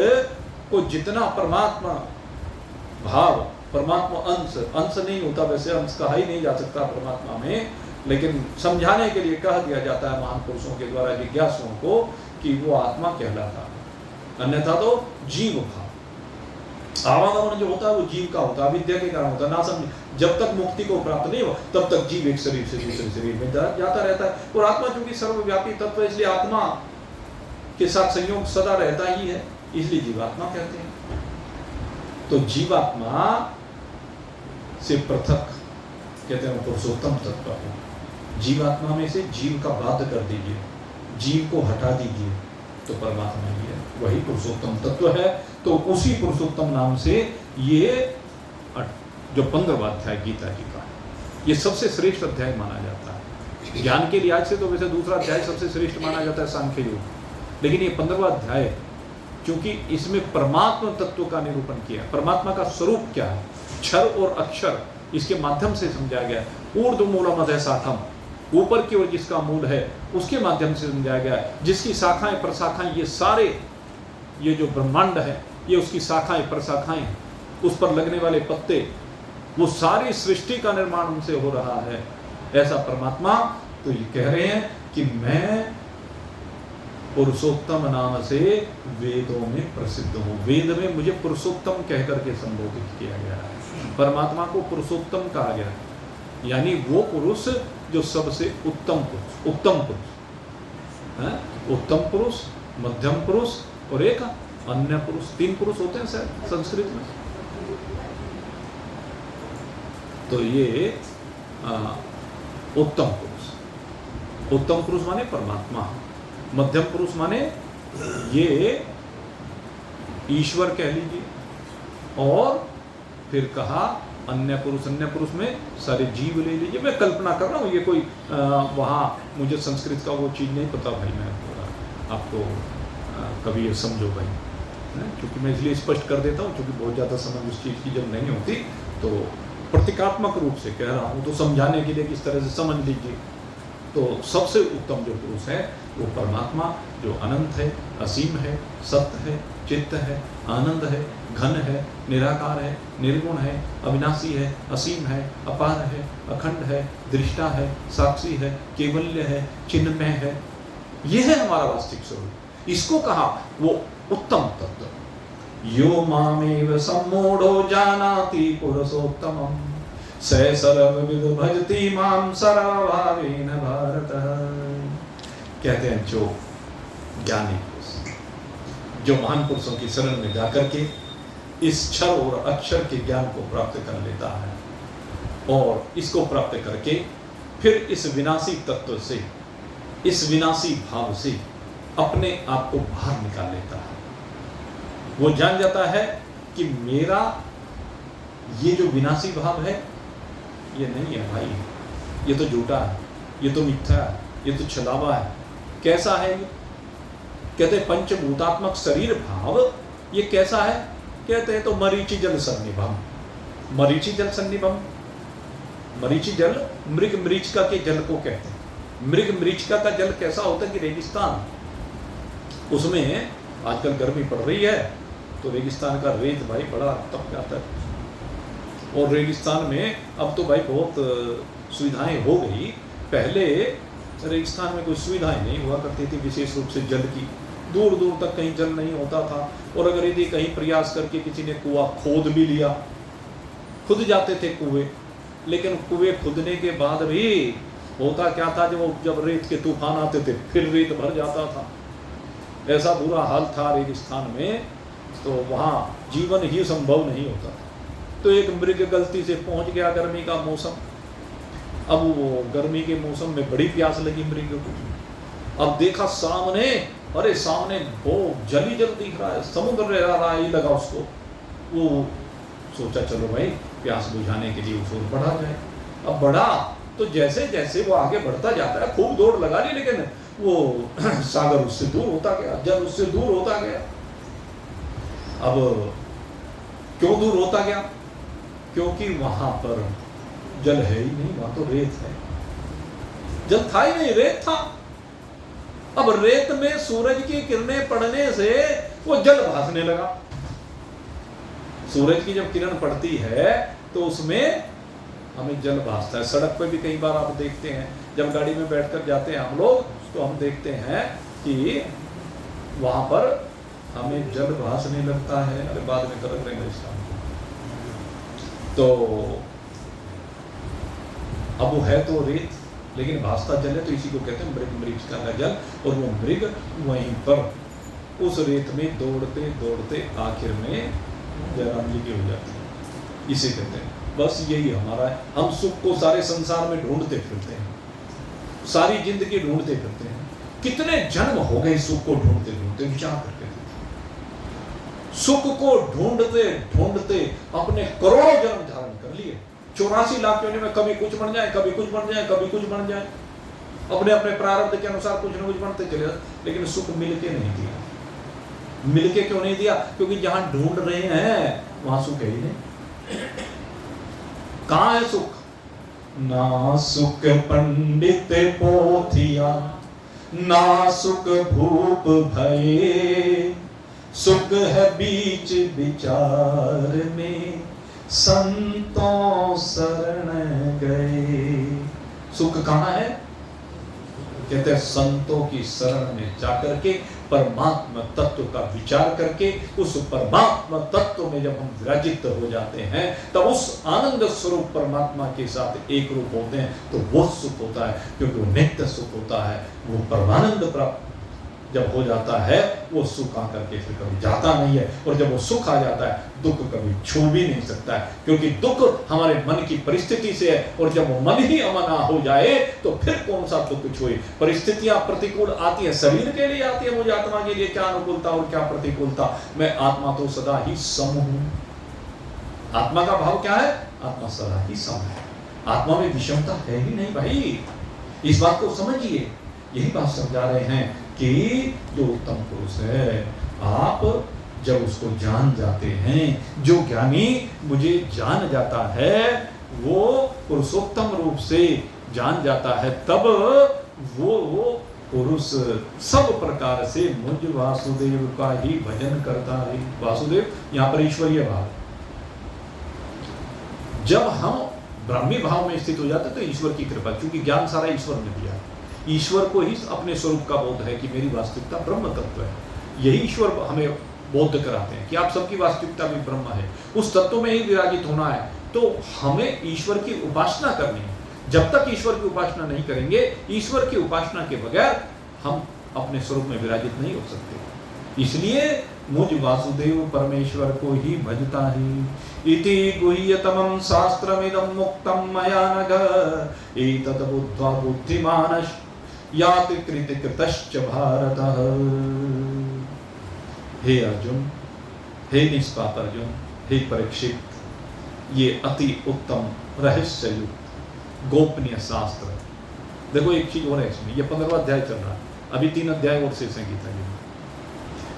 को जितना परमात्मा भाव, परमात्मा अंश नहीं होता, वैसे अंश कहा ही नहीं जा सकता परमात्मा में, लेकिन समझाने के लिए कह दिया जाता है महान पुरुषों के द्वारा जिज्ञासुओं को कि वो आत्मा कहलाता है, अन्यथा तो जीव भाव। आवागमन जो होता है वो जीव का होता है, विद्या के कारण होता है, ना समझ। जब तक मुक्ति को प्राप्त नहीं हो तब तक जीव एक शरीर से दूसरे शरीर में जाता रहता है, और आत्मा चूंकि सर्वव्यापी तत्व है, इसलिए आत्मा के साथ संयोग सदा रहता ही है, इसलिए जीवात्मा कहते हैं। तो जीवात्मा से पृथक कहते हैं पुरुषोत्तम तत्व है। जीवात्मा में से जीव का बाध कर दीजिए, जीव को हटा दीजिए, तो परमात्मा ही है, वही पुरुषोत्तम तत्व है। तो उसी पुरुषोत्तम नाम से ये जो 15वां अध्याय गीता जी का, ये सबसे श्रेष्ठ अध्याय माना जाता है। ज्ञान के लिहाज से तो वैसे दूसरा अध्याय सबसे श्रेष्ठ माना जाता है सांख्य योग, लेकिन ये 15वां अध्याय क्योंकि इसमें परमात्मा तत्व का निरूपण किया, परमात्मा का स्वरूप क्या है, क्षर और अक्षर इसके माध्यम से समझाया गया। ऊर्ध्व मूलम अधः शाखम, ऊपर की ओर जिसका मूल है उसके माध्यम से समझाया गया, जिसकी शाखाएं प्रशाखाएं, ये सारे ये जो ब्रह्मांड है ये उसकी शाखाएं प्रशाखाएं, उस पर लगने वाले पत्ते, वो सारी सृष्टि का निर्माण उनसे हो रहा है, ऐसा परमात्मा। तो ये कह रहे हैं कि मैं पुरुषोत्तम नाम से वेदों में प्रसिद्ध हूँ। वेद में मुझे पुरुषोत्तम कह करके संबोधित किया गया है, परमात्मा को पुरुषोत्तम कहा गया है, यानी वो पुरुष जो सबसे उत्तम पुरुष, उत्तम पुरुष है, उत्तम पुरुष, मध्यम पुरुष और एक अन्य पुरुष, 3 पुरुष होते हैं शायद संस्कृत में। तो ये उत्तम पुरुष, उत्तम पुरुष माने परमात्मा, मध्यम पुरुष माने ये ईश्वर कह लीजिए, और फिर कहा अन्य पुरुष में सारे जीव ले लीजिए। मैं कल्पना कर रहा हूँ, ये कोई वहाँ मुझे संस्कृत का वो चीज़ नहीं पता भाई, मैं आपको कभी ये समझो भाई, क्योंकि मैं इसलिए स्पष्ट कर देता हूँ क्योंकि बहुत ज़्यादा समझ उस चीज़ की जब नहीं होती, तो प्रतीकात्मक रूप से कह रहा हूँ, तो समझाने के लिए किस तरह से समझ लीजिए। तो सबसे उत्तम जो पुरुष है वो परमात्मा, जो अनंत है, असीम है, सत्य है, चित्त है, आनंद है, घन है, निराकार है, निर्गुण है, अविनाशी है, असीम है, अपार है, अखंड है, दृष्टा है, साक्षी है, केवल्य है, चिन्मय है। यह है हमारा वास्तविक स्वरूप। इसको कहा वो उत्तम तत्व। यो मामेव सम्मूढ़ो जानाति पुरुषोत्तमम् स सर्वविद भजति मां सर्वभावेन भारत। कहते हैं जो ज्ञानी पुरुष, जो महान पुरुषों की शरण में जाकर के इस क्षर और अक्षर के ज्ञान को प्राप्त कर लेता है, और इसको प्राप्त करके फिर इस विनाशी तत्व से, इस विनाशी भाव से अपने आप को बाहर निकाल लेता है। वो जान जाता है कि मेरा ये जो विनाशी भाव है ये नहीं है भाई, ये तो झूठा है, ये तो मिथ्या है, ये तो छलावा है। कैसा है ये? कहते हैं पंचभूतात्मक शरीर भाव ये कैसा है? कहते हैं तो मरीचि जल सन्निभम, मरीचि जल सन्निभम, मरीचि जल मृग मरीचिका के जल को कहते हैं। मृग मरीचिका का जल कैसा होता है कि रेगिस्तान, उसमें आजकल गर्मी पड़ रही है तो रेगिस्तान का रेत भाई बड़ा तप जाता है, और रेगिस्तान में अब तो भाई बहुत सुविधाएं हो गई। पहले रेगिस्तान में कोई सुविधाएं नहीं हुआ करती थी, विशेष रूप से जल की, दूर दूर तक कहीं जल नहीं होता था, और अगर यदि कहीं प्रयास करके किसी ने कुआं खोद भी लिया, खुद जाते थे कुएं, लेकिन कुएं खुदने के बाद भी होता क्या था, जब रेत के तूफान आते थे फिर रेत भर जाता था। ऐसा बुरा हाल था रेगिस्तान में, तो वहाँ जीवन ही संभव नहीं होता था। तो एक मृग गलती से पहुंच गया गर्मी का मौसम, अब वो गर्मी के मौसम में बड़ी प्यास लगी मृग को, अब देखा सामने, अरे सामने वो जल ही जल दिख रहा है, समुद्र रह रहा है, लगा उसको। वो सोचा चलो भाई प्यास बुझाने के लिए उस ओर बढ़ा जाए। अब बढ़ा तो जैसे जैसे वो आगे बढ़ता जाता है, खूब दौड़ लगा ली, लेकिन वो सागर उससे दूर होता गया, जल उससे दूर होता गया। अब क्यों दूर होता गया? क्योंकि वहां पर जल है ही नहीं, वहां तो रेत है। जल था ही नहीं, रेत था। अब रेत में सूरज की किरणें पड़ने से वो जल भासने लगा। सूरज की जब किरण पड़ती है तो उसमें हमें जल भासता है। सड़क पर भी कई बार आप देखते हैं, जब गाड़ी में बैठकर जाते हैं हम लोग, तो हम देखते हैं कि वहां पर हमें जल भासने लगता है। अरे बाद में कर लेंगे इसका। तो अब वो है तो रेत, लेकिन भासता जल है, तो इसी को कहते हैं मृग मरीच का जल। और वो मृग वहीं पर उस रेत में दौड़ते दौड़ते आखिर में जयराम जी की हो जाती है। इसे कहते हैं, बस यही हमारा है। हम सुख को सारे संसार में ढूंढते फिरते हैं, सारी जिंदगी ढूंढते फिरते हैं। कितने जन्म हो गए सुख को ढूंढते ढूंढते, विचार करके सुख को ढूंढते ढूंढते अपने करोड़ों जन्म धारण कर लिए। 84 लाख योनि में कभी कुछ बन जाए, कभी कुछ बन जाए, कभी कुछ बन जाए, अपने अपने प्रारब्ध के अनुसार कुछ न कुछ बनते चले जाते, लेकिन सुख मिलके नहीं दिया। मिलके क्यों नहीं दिया? क्योंकि जहां ढूंढ रहे हैं वहां सुख है ही नहीं। कहां है सुख? ना सुख पंडित पोथिया, ना सुख भूप भये, सुख है बीच विचार में, संतों शरण गए। सुख कहां है? कहते हैं संतों की शरण में जाकर के परमात्मा तत्व का विचार करके उस परमात्मा तत्व में जब हम विराजित हो जाते हैं, तब उस आनंद स्वरूप परमात्मा के साथ एक रूप होते हैं, तो वो सुख होता है। क्योंकि वो नित्य सुख होता है। वो परमानंद प्राप्त जब हो जाता है, वो सुख आकर के फिर कभी जाता नहीं है। और जब वो सुख आ जाता है, दुख कभी छू भी नहीं सकता है, क्योंकि दुख हमारे मन की परिस्थिति से है। और जब वो मन ही अमना हो जाए तो फिर कौन सा दुख छुए? परिस्थितियां प्रतिकूल आती है, शरीर के लिए आती है, मुझे आत्मा के लिए क्या अनुकूलता और क्या प्रतिकूलता। मैं आत्मा तो सदा ही सम हूं। आत्मा का भाव क्या है? आत्मा सदा ही सम है। आत्मा में विषमता है ही नहीं भाई, इस बात को समझिए। यही बात समझा रहे हैं कि जो उत्तम पुरुष है, आप जब उसको जान जाते हैं, जो ज्ञानी मुझे जान जाता है, वो पुरुषोत्तम रूप से जान जाता है, तब वो पुरुष सब प्रकार से मुझ वासुदेव का ही भजन करता है। वासुदेव यहाँ पर ईश्वरीय भाव। जब हम ब्राह्मी भाव में स्थित हो जाते तो ईश्वर की कृपा, क्योंकि ज्ञान सारा ईश्वर ने दिया। ईश्वर को ही अपने स्वरूप का बोध है कि मेरी वास्तविकता ब्रह्म तत्व है। यही ईश्वर हमें बोध कराते हैं कि आप सबकी वास्तविकता भी ब्रह्म है। उस तत्व में ही विराजित होना है, तो हमें ईश्वर की उपासना करनी है। जब तक ईश्वर की उपासना नहीं करेंगे, ईश्वर की उपासना के बगैर हम अपने स्वरूप में विराजित नहीं हो सकते। इसलिए मुझ वासुदेव परमेश्वर को ही भजता ही। इति गुह्यतमं शास्त्रमिदं मुक्तं मया नघ, एतत् बुद्ध्वा बुद्धिमानश्च याति कृतश्च भारतः। हे अर्जुन, हे निष्पाप अर्जुन, हे परीक्षित, ये अति उत्तम रहस्य युक्त गोपनीय शास्त्र। देखो एक चीज और है इसमें, ये 15वां अध्याय चल रहा है, अभी 3 अध्याय और शेष हैं गीता जी में।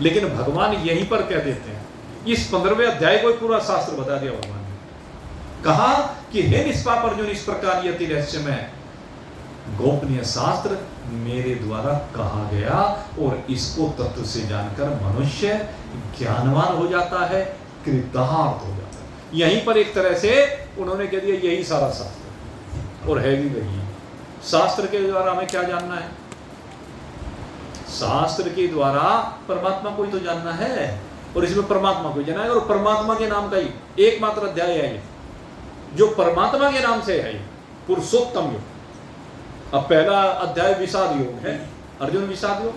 लेकिन भगवान यहीं पर कह देते हैं, इस 15वें अध्याय को पूरा शास्त्र बता दिया भगवान ने। कहा कि हे निष्पाप अर्जुन, इस प्रकार यति रहस्यमय गोपनीय शास्त्र मेरे द्वारा कहा गया, और इसको तत्व से जानकर मनुष्य ज्ञानवान हो जाता है, कृतार्थ हो जाता है। यहीं पर एक तरह से उन्होंने कह दिया यही सारा शास्त्र, और है भी वही। शास्त्र के द्वारा हमें क्या जानना है? शास्त्र के द्वारा परमात्मा को ही तो जानना है, और इसमें परमात्मा को जाना है। और परमात्मा के नाम का ही एकमात्र अध्याय है ये, जो परमात्मा के नाम से है, पुरुषोत्तम योग। अब पहला अध्याय विषाद योग है, अर्जुन विषाद योग।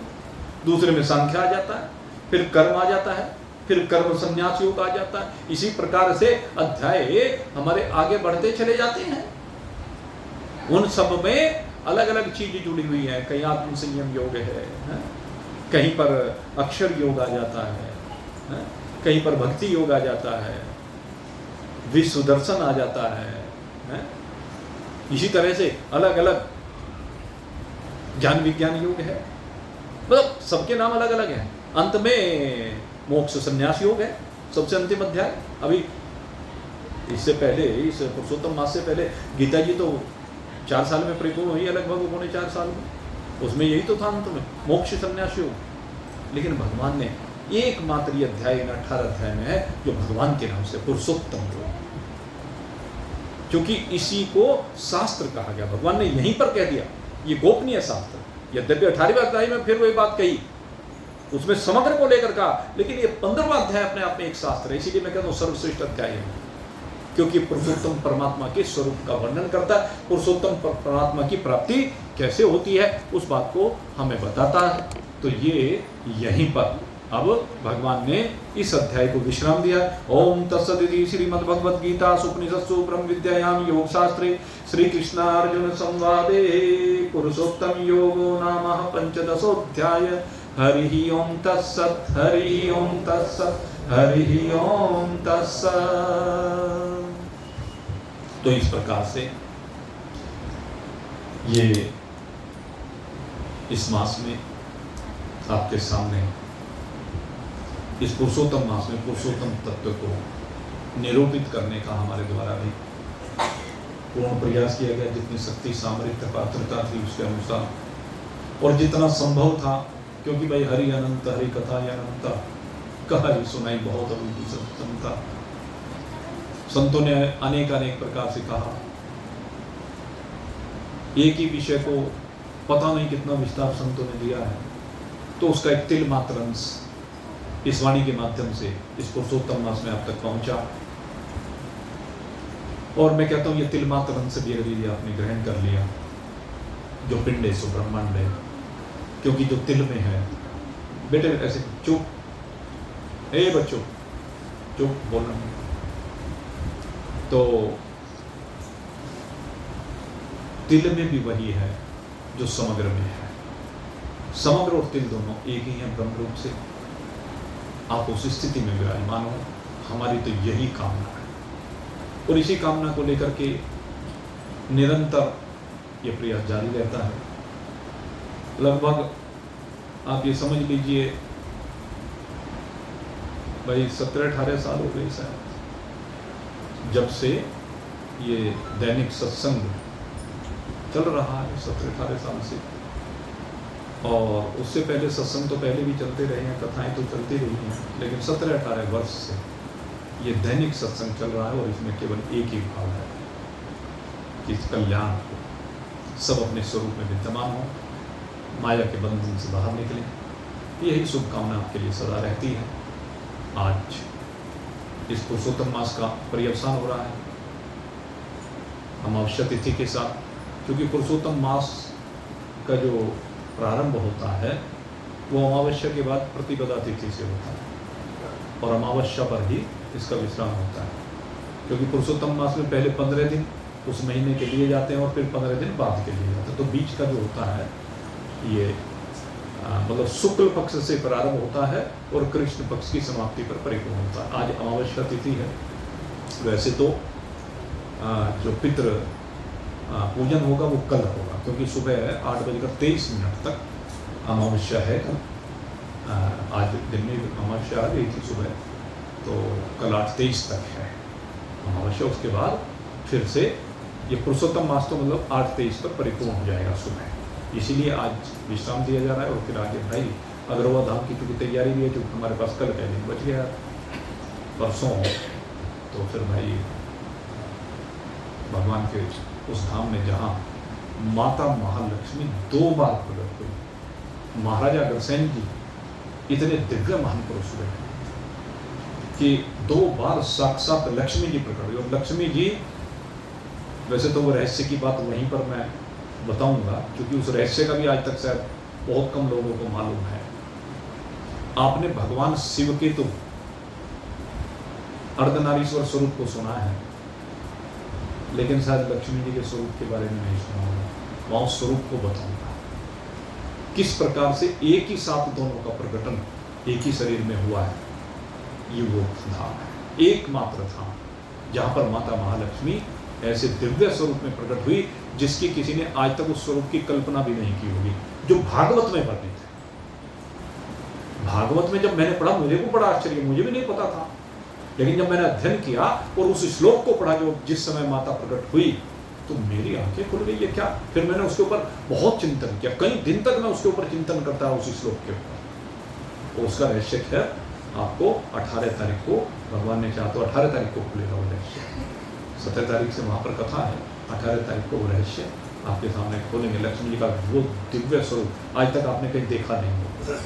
दूसरे में संख्या आ जाता है, फिर कर्म आ जाता है, फिर कर्म संन्यास योग आ जाता है। इसी प्रकार से अध्याय हमारे आगे बढ़ते चले जाते हैं। उन सब में अलग अलग चीजें जुड़ी हुई है। कहीं आत्म संयम योग है, कहीं पर अक्षर योग आ जाता है, कहीं पर भक्ति योग आ जाता है, विश्व दर्शन आ जाता है? इसी तरह से अलग अलग ज्ञान विज्ञान योग है, मतलब सबके नाम अलग अलग हैं। अंत में मोक्ष संन्यास योग है, सबसे अंतिम अध्याय। अभी इससे पहले, इस पुरुषोत्तम मास से पहले गीता जी तो 4 साल में परिपूर्ण हुई है, लगभग 4.25 साल में। उसमें यही तो था अंत में, मोक्ष संन्यास योग। लेकिन भगवान ने एकमात्र ये अध्याय 18 अध्याय में है जो भगवान के नाम से पुरुषोत्तम योग, क्योंकि इसी को शास्त्र कहा गया। भगवान ने यहीं पर कह दिया, ये गोपनीय शास्त्र। यद्यपि 18वें अध्याय में फिर वही बात कही, उसमें समग्र को लेकर कहा, लेकिन ये 15वां अध्याय अपने आप में एक शास्त्र है। इसीलिए मैं कहता हूँ सर्वश्रेष्ठ अध्याय है, क्योंकि पुरुषोत्तम परमात्मा के स्वरूप का वर्णन करता है। पुरुषोत्तम परमात्मा की प्राप्ति कैसे होती है उस बात को हमें बताता है। तो ये यहीं पर अब भगवान ने इस अध्याय को विश्राम दिया। ओम तत्सदिति श्रीमद्भगवद गीता उपनिषत्सु ब्रह्म विद्यायां योग शास्त्रे श्री कृष्णार्जुन संवादे पुरुषोत्तम योगो नाम पंचदशोऽध्याय। हरि ओम तत्सत्, हरि ओम तत्सत्, हरि ओम तत्सत्। तो इस प्रकार से ये इस मास में आपके सामने, इस पुरुषोत्तम मास में पुरुषोत्तम तत्व को निरूपित करने का हमारे द्वारा भी पूर्ण प्रयास किया गया। जितनी शक्ति सामर्थ्य पात्रता थी उसके अनुसार, और जितना संभव था, क्योंकि भाई हरि अनंत, हरि कथा अनंत, कहा ही सुनाई बहुत अभी सत्संग था। संतों ने अनेक अनेक प्रकार से कहा, एक ही विषय को पता नहीं कितना विस्तार संतों ने दिया है। तो उसका एक तिल मात्र अंश इस वाणी के माध्यम से इस पुरुषोत्तम मास में आप तक पहुंचा। और मैं कहता हूं ये तिल मात्र अंश भी अगर ये आपने ग्रहण कर लिया, जो पिंड है सो ब्रह्मांड है, क्योंकि जो तिल में है, बेटे ऐसे चुप, ए बच्चों चुप, बोलना नहीं। तो तिल में भी वही है जो समग्र में है। समग्र और तिल दोनों एक ही हैं ब्रह्म रूप से। आप उस स्थिति में विराजमान हो, हमारी तो यही कामना है, और इसी कामना को लेकर के निरंतर ये प्रयास जारी रहता है। लगभग आप ये समझ लीजिए भाई 17-18 साल हो गए शायद, जब से ये दैनिक सत्संग चल रहा है, 17-18 साल से। और उससे पहले सत्संग तो पहले भी चलते रहे हैं, कथाएं तो चलती रही हैं, लेकिन 17-18 वर्ष से ये दैनिक सत्संग चल रहा है। और इसमें केवल एक ही भाव है कि कल्याण हो, सब अपने स्वरूप में विद्यमान हो, माया के बंधन से बाहर निकलें। यही शुभकामना आपके लिए सदा रहती है। आज इस पुरुषोत्तम मास का पर्यवसान हो रहा है अमावस्या तिथि के साथ, क्योंकि पुरुषोत्तम मास का जो प्रारंभ होता है वो अमावस्या के बाद प्रतिपदा तिथि से होता है, और अमावस्या पर ही इसका विश्राम होता है। क्योंकि पुरुषोत्तम मास में पहले 15 दिन उस महीने के लिए जाते हैं और फिर 15 दिन बाद के लिए जाते हैं। तो बीच का जो होता है ये मतलब शुक्ल पक्ष से प्रारंभ होता है और कृष्ण पक्ष की समाप्ति पर परिपूर्ण होता है। आज अमावस्या तिथि है। वैसे तो जो पितृ पूजन होगा वो कल होगा, क्योंकि सुबह 8:23 तक अमावस्या है कल। आज दिन में अमावस्या आ गई थी सुबह, तो कल 8:23 तक है अमावस्या। उसके बाद फिर से ये पुरुषोत्तम मास तो मतलब 8:23 पर परिपूर्ण हो जाएगा सुबह। इसीलिए आज विश्राम दिया जा रहा है। और फिर आगे भाई अग्रवा धाम की क्योंकि तैयारी भी है, जो हमारे पास कल का दिन बच गया परसों, तो फिर भाई भगवान के उस धाम में जहाँ माता महालक्ष्मी 2 बार प्रकट हुई। महाराजा अग्रसेन जी इतने दिव्य महान पुरुष हुए कि 2 बार साक्षात लक्ष्मी जी प्रकट हुई। और लक्ष्मी जी, वैसे तो वो रहस्य की बात वहीं पर मैं बताऊंगा, क्योंकि उस रहस्य का भी आज तक शायद बहुत कम लोगों को मालूम है। आपने भगवान शिव के तो अर्धनारीश्वर स्वरूप को सुना है, लेकिन शायद लक्ष्मी जी के स्वरूप के बारे में नहीं सुना होगा। वहाँ उस स्वरूप को बताऊंगा किस प्रकार से एक ही साथ दोनों का प्रकटन एक ही शरीर में हुआ है। ये वो धाम है, एकमात्र धाम जहाँ पर माता महालक्ष्मी ऐसे दिव्य स्वरूप में प्रकट हुई जिसकी किसी ने आज तक उस स्वरूप की कल्पना भी नहीं की होगी, जो भागवत में वर्णित है। भागवत में जब मैंने पढ़ा मुझे को बड़ा आश्चर्य, मुझे भी नहीं पता था, लेकिन जब मैंने अध्ययन किया और उस श्लोक को पढ़ा जो जिस समय माता प्रकट हुई, तो मेरी आंखें खुल गई। ये क्या? फिर मैंने उसके ऊपर बहुत चिंतन किया, कई दिन तक मैं उसके ऊपर चिंतन करता उस श्लोक के ऊपर। तो उसका रहस्य है आपको 18 तारीख को, भगवान ने चाहा तो 18 तारीख को खुलेगा वो रहस्य। 17 तारीख से वहाँ पर कथा है, 18 तारीख को वो रहस्य आपके सामने खोलेंगे। लक्ष्मी जी का वो दिव्य स्वरूप आज तक आपने कहीं देखा नहीं होगा,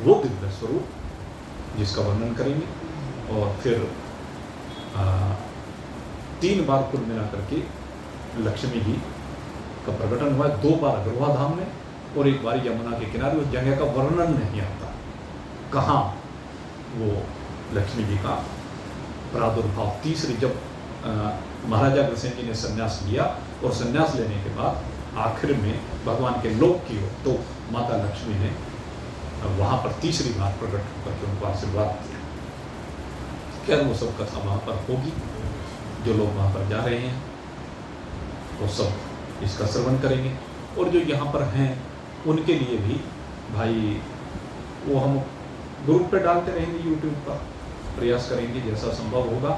वो दिव्य स्वरूप जिसका वर्णन करेंगे। और फिर 3 बार कुल मिला करके लक्ष्मी जी का प्रकटन हुआ है, 2 बार अग्रवा धाम में और 1 बार यमुना के किनारे। उस जगह का वर्णन नहीं आता कहाँ वो लक्ष्मी जी का प्रादुर्भाव। तीसरी जब महाराजा अग्रसेन जी ने संन्यास लिया और संन्यास लेने के बाद आखिर में भगवान के लोक की ओर, तो माता लक्ष्मी ने वहाँ पर तीसरी बार प्रकट होकर के उनको आशीर्वाद दिया। क्या वो सब कथा वहाँ पर होगी, जो लोग वहाँ पर जा रहे हैं वो सब इसका श्रवण करेंगे। और जो यहाँ पर हैं उनके लिए भी भाई वो हम ग्रुप पे डालते रहेंगे, यूट्यूब पर प्रयास करेंगे जैसा संभव होगा,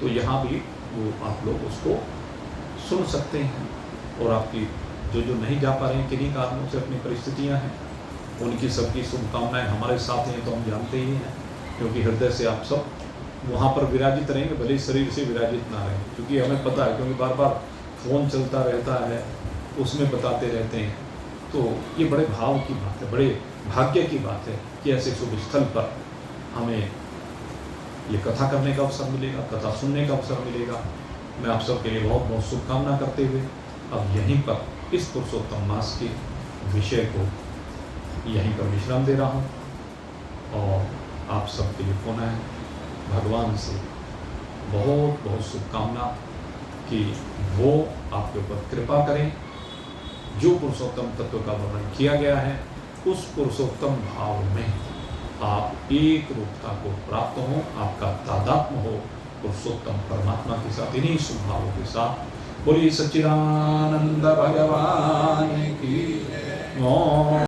तो यहाँ भी वो आप लोग उसको सुन सकते हैं। और आपकी जो नहीं जा पा रहे हैं, किन्हीं कारणों से अपनी परिस्थितियाँ हैं, उनकी सबकी शुभकामनाएं हमारे साथ हैं तो हम जानते ही हैं, क्योंकि हृदय से आप सब वहाँ पर विराजित रहेंगे, भले शरीर से विराजित ना रहें, क्योंकि हमें पता है, क्योंकि बार बार फ़ोन चलता रहता है, उसमें बताते रहते हैं। तो ये बड़े भाव की बात है, बड़े भाग्य की बात है कि ऐसे शुभ स्थल पर हमें ये कथा करने का अवसर मिलेगा, कथा सुनने का अवसर मिलेगा। मैं आप सबके लिए बहुत बहुत शुभकामना करते हुए अब यहीं पर इस पुरुषोत्तम मास के विषय को यहीं पर विश्राम दे रहा हूँ। और आप सबके लिए पुनः भगवान से बहुत बहुत शुभकामना कि वो आपके ऊपर कृपा करें। जो पुरुषोत्तम तत्व का वर्णन किया गया है, उस पुरुषोत्तम भाव में आप एक रूपता को प्राप्त हो, आपका तादात्म्य हो पुरुषोत्तम परमात्मा के साथ, इन्हीं शुभ भावों के साथ। बोलिए सच्चिदानंद भगवान की जय।